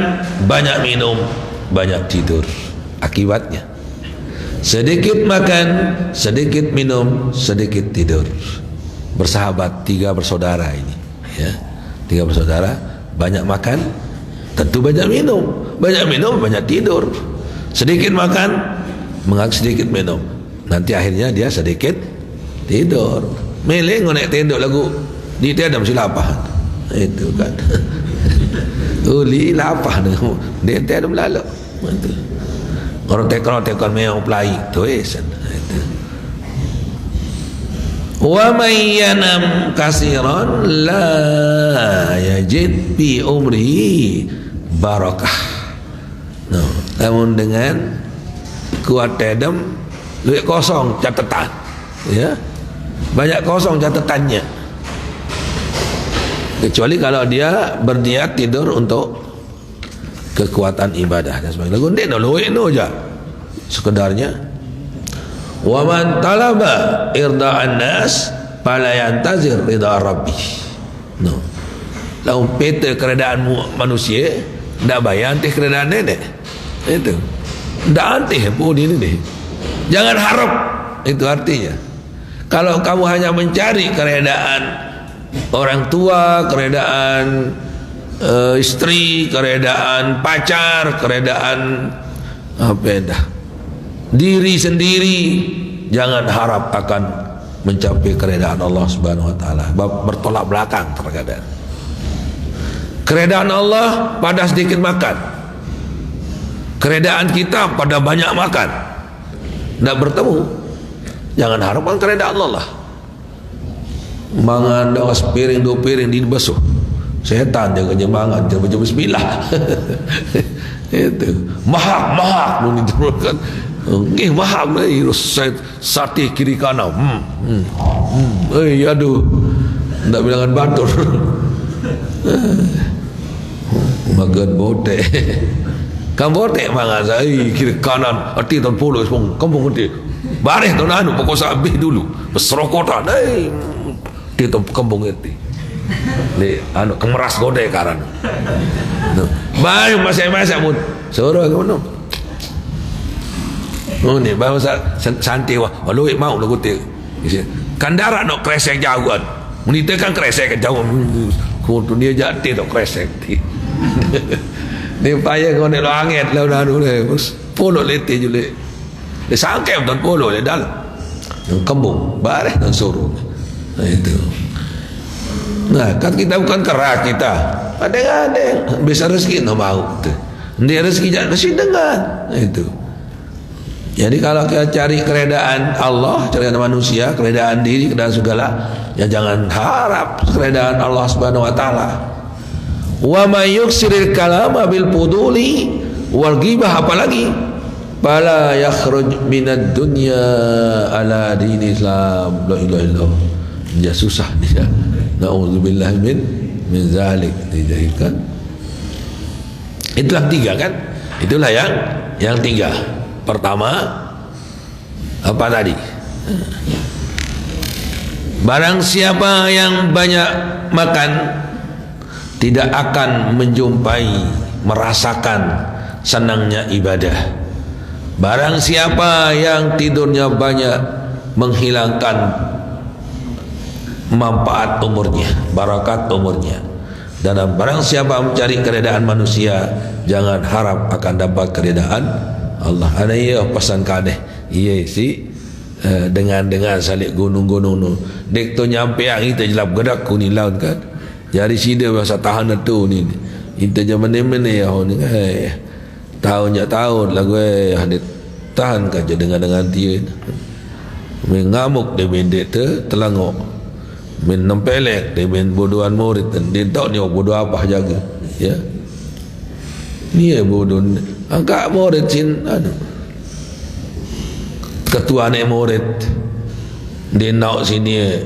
[SPEAKER 1] banyak minum, banyak tidur. Akibatnya sedikit makan, sedikit minum, sedikit tidur. Bersahabat 3 bersaudara ini, ya. 3 bersaudara, banyak makan, tentu banyak minum, banyak tidur. Sedikit makan, sedikit minum, nanti akhirnya dia sedikit tidur. Meleng ngonek tidur lagu di tiada mesti lapah. Itu kan. Uli lapah dia tiada melalu. Orang tekon memang pelai tu wa may yanam kasiran la yajid fi umrihi barakah. Namun dengan kuat tedem duit kosong catatan, ya, banyak kosong catatannya, kecuali kalau dia berniat tidur untuk kekuatan ibadah dan sebagainya. Gundik no luik no aja sekedarnya. Wa man talaba irda'an nas fala yantazir ridha rabbih. No. Lau peta keredaan manusia ndak bayar antih keredaan nenek. Itu. Ndak antih pun ini deh. Jangan harap, itu artinya. Kalau kamu hanya mencari keredaan orang tua, keredaan istri, keredaan pacar, keredaan apa dah, diri sendiri, jangan harap akan mencapai keredaan Allah Subhanahu wa taala. Bertolak belakang terkadang. Keredaan Allah pada sedikit makan, keredaan kita pada banyak makan, tidak bertemu. Jangan harapkan keredaan Allah. Mangan dah sepiring 2 piring di basuh. Setan jaga mangan, jangan baca bismillah. Itu mahak nun diteruskan. Nggih mahak ni sate kiri kanan. Aduh. Ndak bilangan batur. Makan botek. Kamu botek mangan saya kiri kanan arti tahun puluh kampung nanti. Baris tahun anu pokok sabih dulu. Berserokotan. Di kampung itu. Ni anu kemeras godek karan. Baru masih pun suruh ke mana? Oh ni baru santai wah. Walau mau lagu tu. Kandara nak kresek jauhan. Munita kan kresek jauh. Kau tu dia jatuh tak kresek. Ni payah kau ni lo angin lo anu le. Polo letih je le. Dia sangkep dan polo le dal. Kembung baris dan suruh. Itu. Nah, kan kita bukan kerak kita. Ada bisa rezeki no mau tu. Dia rezeki jangan rezeki dengan itu. Jadi kalau kita cari keredaan Allah, keredaan manusia, keredaan diri, keredaan segala, ya jangan harap keredaan Allah Subhanahu wa taala. Wa may yuksiril kalama bil fuduli wal ghibah, apalagi fala yakhruj minad dunya ala din Islam. La ilaha illallah. Dia susah dia. Na'udzubillah min zalik. Dijadikan itulah 3 kan. Itulah yang 3. Pertama apa tadi? Barang siapa yang banyak makan tidak akan menjumpai, merasakan senangnya ibadah. Barang siapa yang tidurnya banyak menghilangkan manfaat umurnya, barakat umurnya. Dan barang siapa mencari keredaan manusia, jangan harap akan dapat keredaan Allah. Ada ia pesan kadeh. Iya si dengan salik gunung-gunung nu. Dek tu nyampe yang kita jelap gedak ku ni laut kan. Jadi sida bahasa tahan tu ni. Kita zaman ni ya ni. Tahun lagu hadit tahan kaja dengan dia. Mengamuk dia mendek tu telangok. Men nempelek dia men bodohan murid dan dia tahu ni bodoh apa jaga. Ya. Ni bodoh. Angkat murid sin ketua ni murid dia nak sini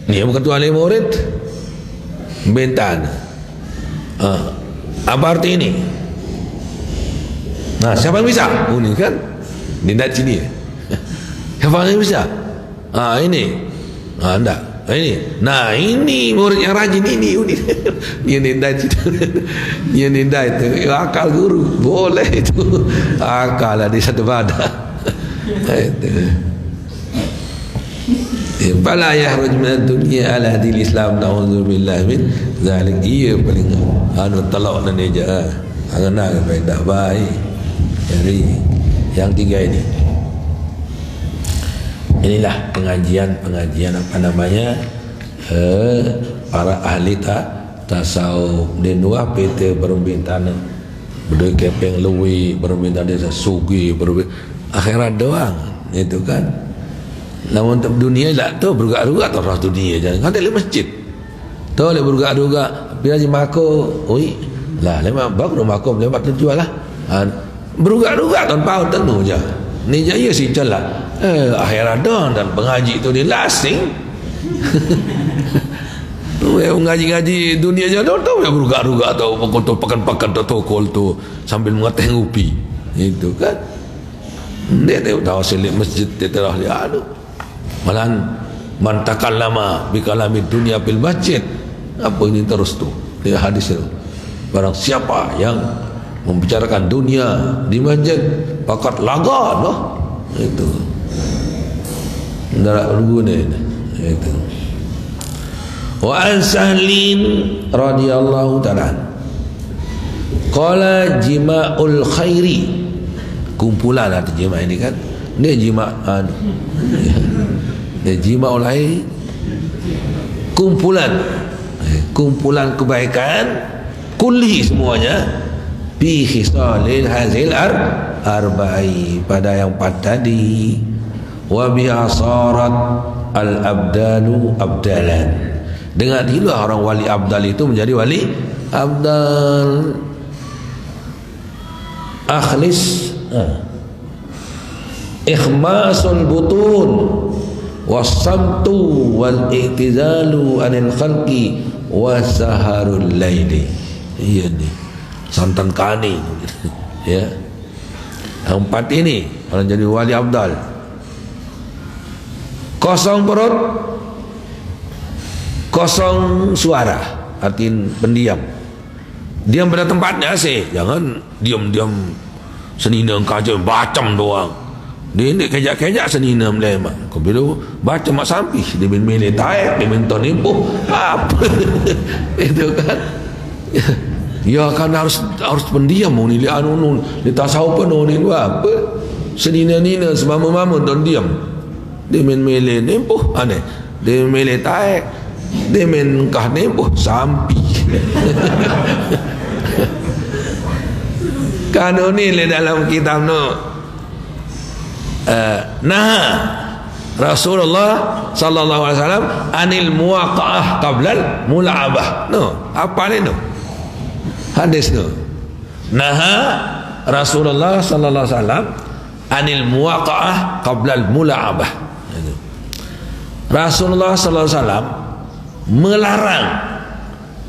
[SPEAKER 1] Ni bukan tu ahli murid Bentan. Apa arti ini? Nah, siapa yang bisa? Oh, ni kan Dindat sini. Siapa yang bisa? Ini. Enggak. Ini. Nah, ini murid yang rajin ini. Dia Dindat itu. Dia Dindat itu. Akal guru. Boleh itu. Akal ada satu badan. Itu. Fala yahruj min dunya ala hadil Islam, na'udzubillah min zalik. Ia paling talak dan eja angana baik dah baik. Jadi yang tiga ini, inilah pengajian apa namanya, para ahli tasawuf dan dua PT berumbintana berdua kepeng luwi berumbintana desa sugi akhirat doang itu kan. Namun untuk dunia tak tu berugak-rugak tu orang dunia jangan kan di masjid tu le berugak-rugak bila je mako oi lah lema baru mako lewat tujuan lah berugak-rugak tahun tahun tenu je ni jaya si celah akhirat doang dan pengaji tu dia lasting. Tu yang ngaji-ngaji dunia je tu yang berugak-rugak tu pakan-pakan tu tokol tu sambil mengateng upi itu kan dia tahu selit masjid dia terah dia aduh malahan man takallama bi kalami dunia fil masjid apa ini terus tu dia hadis itu barang siapa yang membicarakan dunia di masjid pakat laga noh itu ndak berguna itu. Wa an Sahlin radhiyallahu ta'ala qala jima'ul khairi, kumpulan arti jima' ini kan dia jima' dia jima'ul khairi, kumpulan kebaikan kulli semuanya bi khisalil hazil arba'i, pada yang empat tadi, wa bi asarat al abdalu abdalan, dengan itulah orang wali abdal itu menjadi wali abdal. Akhlis ikhmasul butun wasamtu wal i'tizalu anil khalqi wasaharul laili. Iya ni santan kani ya. Yang empat ini orang jadi wali abdal. Kosong perut, kosong suara, artinya pendiam. Diam pada tempatnya sih, jangan diam-diam senina kaja bacam doang. Dia ni kejak-kejak senina melemak. Kau bila baca mak sampih, dia milih taik, dia minta nimpuh apa itu kan. Ya kan harus pendiam ni lihat anu ni tasawuf pun ni apa senina-nina semama-mama dan diam. Dia milih nimpuh aneh. Dia milih taik, dia kah nimpuh sampih. Kanu ni dalam kitab no nah Rasulullah sallallahu alaihi wasallam anil muwaqa'ah qablal mula'abah. No, apa ni no? Hadis no. Nah Rasulullah sallallahu alaihi wasallam anil muwaqa'ah qablal mula'abah. Rasulullah sallallahu alaihi wasallam melarang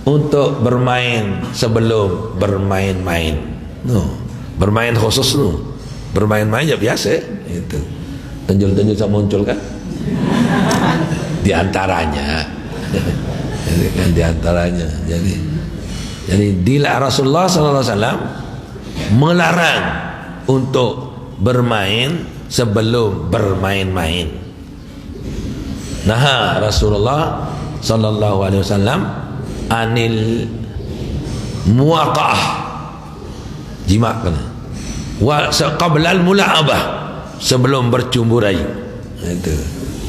[SPEAKER 1] untuk bermain sebelum bermain-main. No, bermain khusus no. Bermain-main ya biasa itu. Tenjul-tenjul sama muncul kan? Di antaranya. Di antaranya. Jadi dila Rasulullah sallallahu alaihi wasallam melarang untuk bermain sebelum bermain-main. Nah, Rasulullah sallallahu alaihi wasallam anil muwaqa'ah, jima' kan, wa qablal mula'abah, sebelum bercumbu rayu. Itu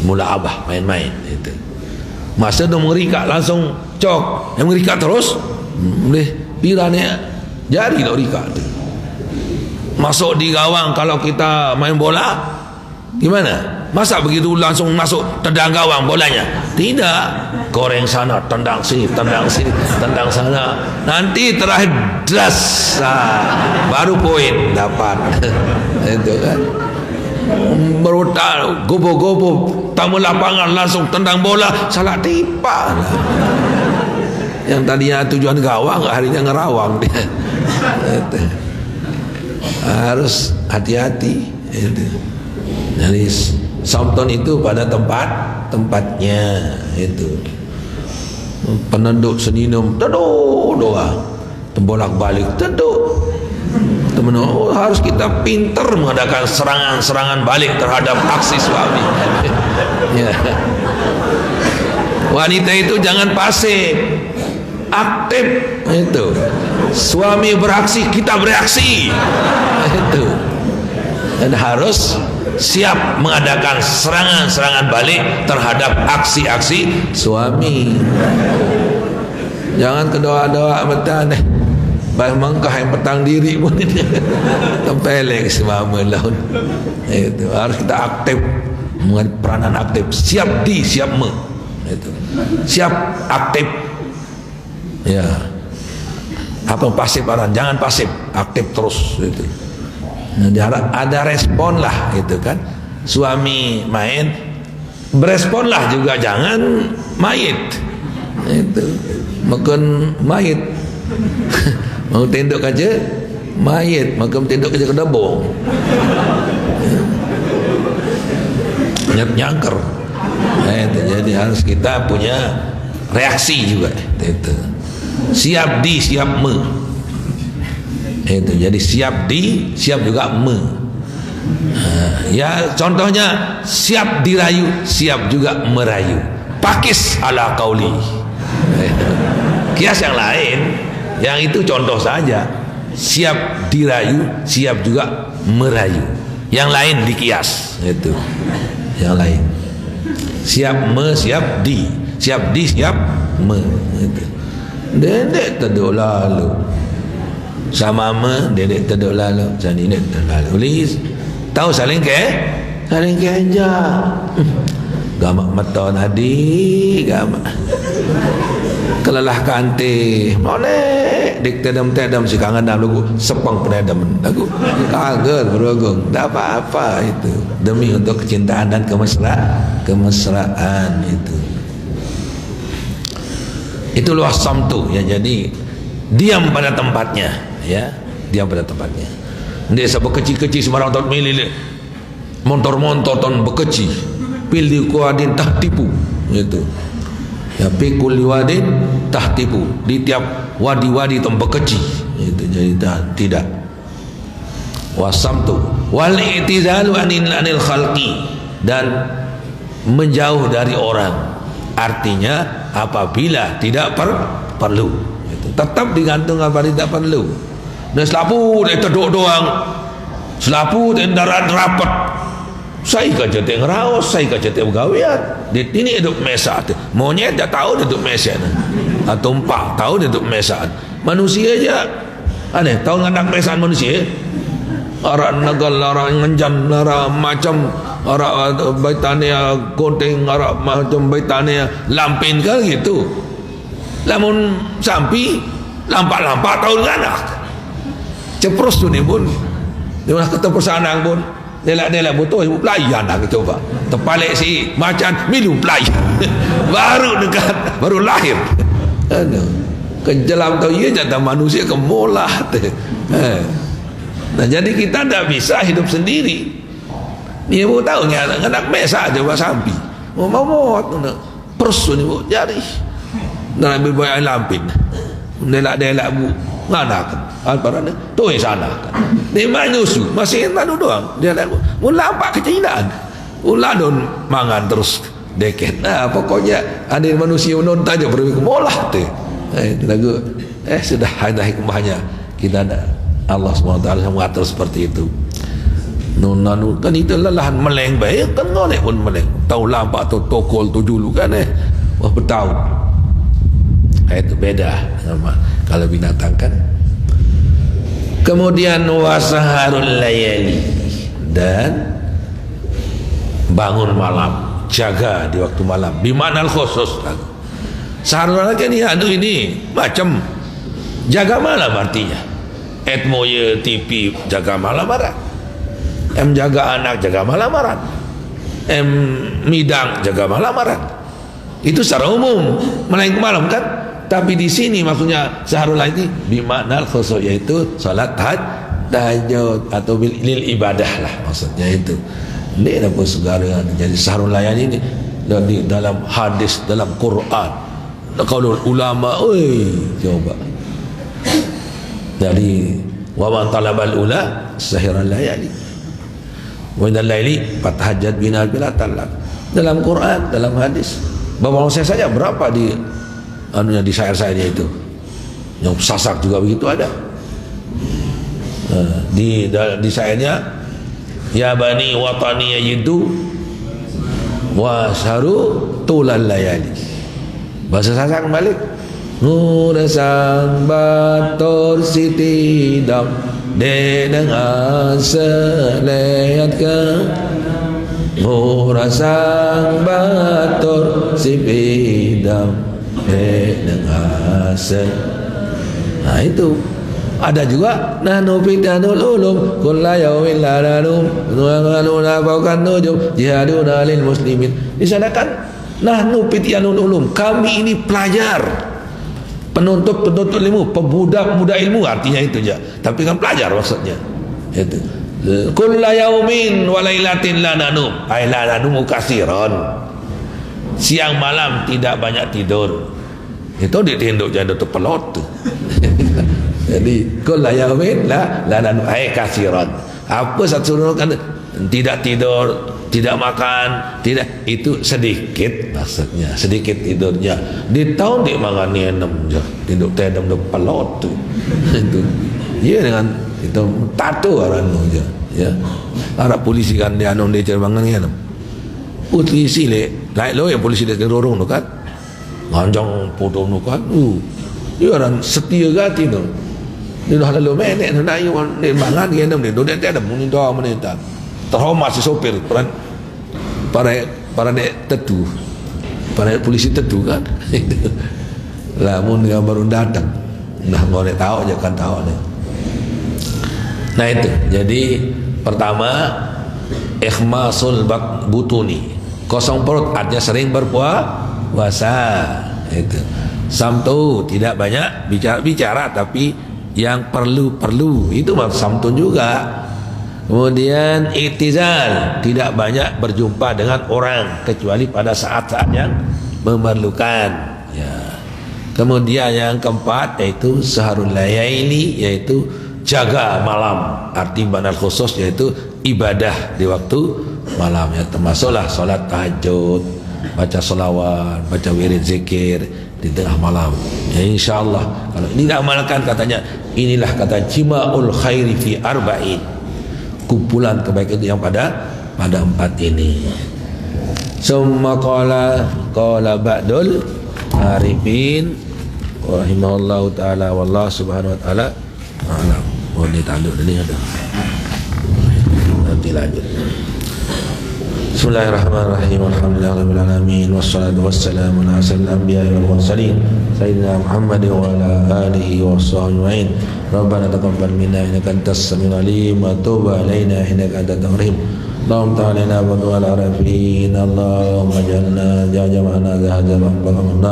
[SPEAKER 1] mula'abah, main-main itu. Masa tu mengerikat langsung cok, yang mengerikat terus boleh piranya jari tak mengerikat tu. Masuk di gawang kalau kita main bola gimana? Masa begitu langsung masuk tendang gawang bolanya? Tidak. Goreng sana, tendang sini, tendang sana. Nanti terakhir das, baru poin dapat. Itu kan. Berutak gobo-gobo tamu lapangan langsung tendang bola, salah tipa lah. Yang tadinya tujuan gawang harinya ngerawang dia. Harus hati-hati. Jadi Sompton itu pada tempatnya itu. Penenduk seninum teduk doa, tembolak balik teduk. Teman, harus kita pintar mengadakan serangan balik terhadap aksi suami. Ya. Wanita itu jangan pasif, aktif itu. Suami beraksi, kita bereaksi itu. Dan harus siap mengadakan serangan balik terhadap aksi-aksi suami. Jangan kedoa-doa betan mengkah yang petang diri pun tempeleng semama laun. Itu harus kita aktif, peranan aktif, siap me itu. Siap aktif. Ya. Apa pasif orang, jangan pasif, aktif terus itu. Ada respon lah itu kan. Suami main, beresponlah juga, jangan mayit itu makan mayit. Mau tenduk aja mayit, maka tenduk aja ke debong. Nyangker. Jadi harus kita punya reaksi juga itu. Siap me. Itu jadi siap juga me. Ya contohnya siap dirayu, siap juga merayu. Pakis ala qauli. Kias yang lain, yang itu contoh saja. Siap dirayu, siap juga merayu. Yang lain dikias itu. Yang lain. Siap me, siap di, siap me itu. Dedek teduk lalu. Sama me dedek teduk lalu, jadi dedek teduk lalu. Lis tahu saling keja. Gamak mata nadi, gamak. Kelelah kante, molek dik tedam si kangen dalam lagu sepang penedam lagu kaget berogong, tak apa-apa itu demi untuk kecintaan dan kemesraan itu. Itu luas samtu ya. Jadi diam pada tempatnya ya, diam pada tempatnya. Dia sebab kecil-kecil sembarang tahun milih montor-montor tahun bekeci pilih kuadin tak tipu itu ya, pikul wadin tak tipu di tiap wadi-wadi tahun bekeci itu. Jadi tidak wasamtu wal i'tizalu anil khalqi, dan menjauh dari orang, artinya apabila tidak perlu itu. Tetap digantung apa tidak perlu. Dan selapu dia teduk doang, selapu kendaraan rapat, saya kerja teng raos, saya kerja teng gawian. Di ini hidup mesa, monyet dah tahu dia hidup mesa, atau empak tahu dia hidup mesa. Manusia aja aneh tahu nganak mesaan manusia. Orang nagal, orang ngenjan, orang macam orang baitania konteng, orang macam baitania lampin kan gitu. Lamun sampi lampak-lampak tahu nganak. Cepros tu ni pun dia nak kata persanang pun dia butuh ibu pelayan nak coba terpalik si macan minum pelayan baru dekat baru lahir kejelam tu ia jatah manusia kemolah nah jadi kita tak bisa hidup sendiri. Dia pun tahu ni anak biasa aja buat sampi mau persu ni bu jari dan ambil banyak lampin delak bu nganak alparane tu sana kan dia manyusu masih tanu doang dia mula apa kecilaan uladon mangan terus deket. Nah pokoknya ada manusia non taja berbeda bolah tu lagu sudah ada hikmahnya kita ada. Allah SWT mengatur seperti itu. Nunanu kan itu lelahan meleng baik kan ngoleh pun meleng tahu lampak atau tokol tu dulu kan wah bertahun itu beda sama kalau binatang kan. Kemudian wasaharul layali, dan bangun malam, jaga di waktu malam. Bimanal khusus saharul layali ini macam jaga malam artinya. Etmoye TV jaga malam marah. jaga anak, jaga lamaran. Midang, jaga lamaran. Itu secara umum, melainkan malam kan. Tapi di sini maksudnya Sahrul Lail ini bimakna khusus, yaitu salat tahajud atau lil ibadah lah maksudnya itu. Ini apa segala jadi Sahrul Lail ini di dalam hadis, dalam Quran, kalau ulama, coba. Jadi wa man talabal ula sahirul layali wa inal laili fatahajjat bina bila talak. Dalam Quran, dalam hadis, bapak saya saja berapa di anunya di syair-syairnya itu, yang sasak juga begitu ada. Di syairnya, ya bani watani yajidu wa syaru tulal layali. Bahasa sasak balik, nur sang batur siti dam denang aseliat ke nur sang batur siti dam denang asel. Nah itu ada juga nahnu fitanul ulum kullu yawmin la nanum nungaluna fawqan nujum jihaduna lil muslimin. Di sana kan nahnu fityanul ulum, kami ini pelajar, penuntut ilmu, pemuda ilmu, artinya itu aja. Tapi kan pelajar maksudnya. Itu. Kullu yawmin wa lailatin la nanum, ay la nanum katsiran. Siang malam tidak banyak tidur. Itu ditinduk jadi tu pelot. Jadi kullu yawmin la nanum ay katsiran. Apa satu kan tidak tidur, tidak makan, tidak, itu sedikit maksudnya, sedikit tidurnya. Di tahun di mangan enam je, tidur tedem de pelot tu. Itu. Ya dengan itu tato orang je. Ya. Arab polisi kan dia anu dia cerbangan enam. Polisi le, lain lo yang polisi dia dorong tu kan. Ganjang potong tu kan. Dia orang setia gati tu. Dia dah lalu menek tu nak dia mangan enam dia, dia tedem muni doa menita. Terhormat si sopir para dek tetu, para polisi tetu kan. Lah mun dia baru datang, nah ngorek tahu aja kan tahu ni. Nah itu, jadi pertama ikhmasul butuni, kosong perut, artinya sering berpuasa. Itu samtu, tidak banyak bicara tapi yang perlu itu maksud samtun juga. Kemudian iktizal, tidak banyak berjumpa dengan orang kecuali pada saat-saat yang memerlukan. Ya. Kemudian yang keempat yaitu sahrul layaili, yaitu jaga malam. Arti banal khusus yaitu ibadah di waktu malam, ya termasuklah solat tahajud, baca solawat, baca wirid zikir di tengah malam. Ya insyaallah kalau ini diamalkan, katanya inilah kata jima'ul khairi fi arba'in, kumpulan kebaikan itu yang pada empat ini. Summa qala ba'dul arifin rahimahullahu ta'ala wallahu subhanahu wa ta'ala alam. Oh, ini tanduk ini ada. Nanti lanjut. Bismillahirrahmanirrahim. Alhamdulillahirabbil alamin wassalatu wassalamu ala asyrafil anbiya'i wal mursalin sayyidina Muhammad wa ala alihi washabbihi. Rabbana taqabbal minna innaka antas samiul alim wa tub alaina innaka antat tawwabur rahim. Allahumma ta'alina wa du'al arafin. Allahumma jalna jama'ana hadza maqamna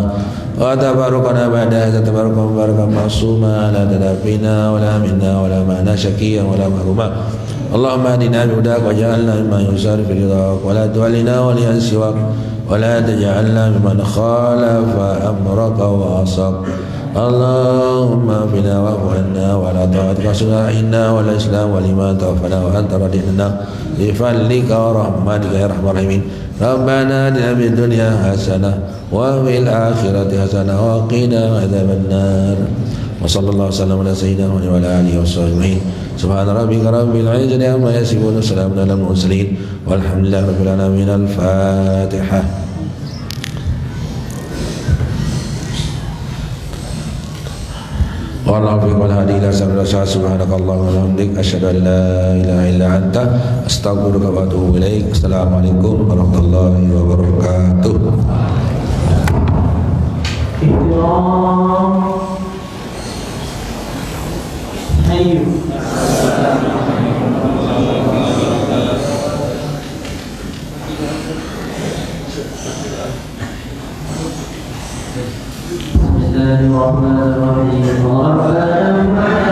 [SPEAKER 1] wa tabarakana ba'da hadza tabarakan barakan ma'suma la tadafina wa la minna wa la ma'na syakiyan wa la mahruma. Allahumma adina bihudak wa ja'alna mimman yusari fi ridhak wa la tu'alina wa liyan siwak wa la taj'alna mimman khalafa amraka wa asaq. Allahumma bina wa'fu anna wa la ta'atika suna'inna wa la islam wa lima ta'afana wa anta radihna bifadlika wa rahmatika ya rahman rahimin. Rabbana atina fid dunya hasanah wa fil akhirati hasanah wa qina adzaban nar. Wa sallallahu wasallam ala sayyidina wa ala alihi washabbihi. Subhana rabbika rabbil izzati amma yasifun wa salamun alal mursalin walhamdulillahi rabbil alamin. Al-Fatihah. Wallahu wal hadi ila sabila subhanakallahumma wa bihamdik asyhadu an la ilaha illa anta astaghfiruka wa atubu ilaik. Assalamualaikum warahmatullahi wabarakatuh. Ayo.
[SPEAKER 2] Bismillahirrahmanirrahim.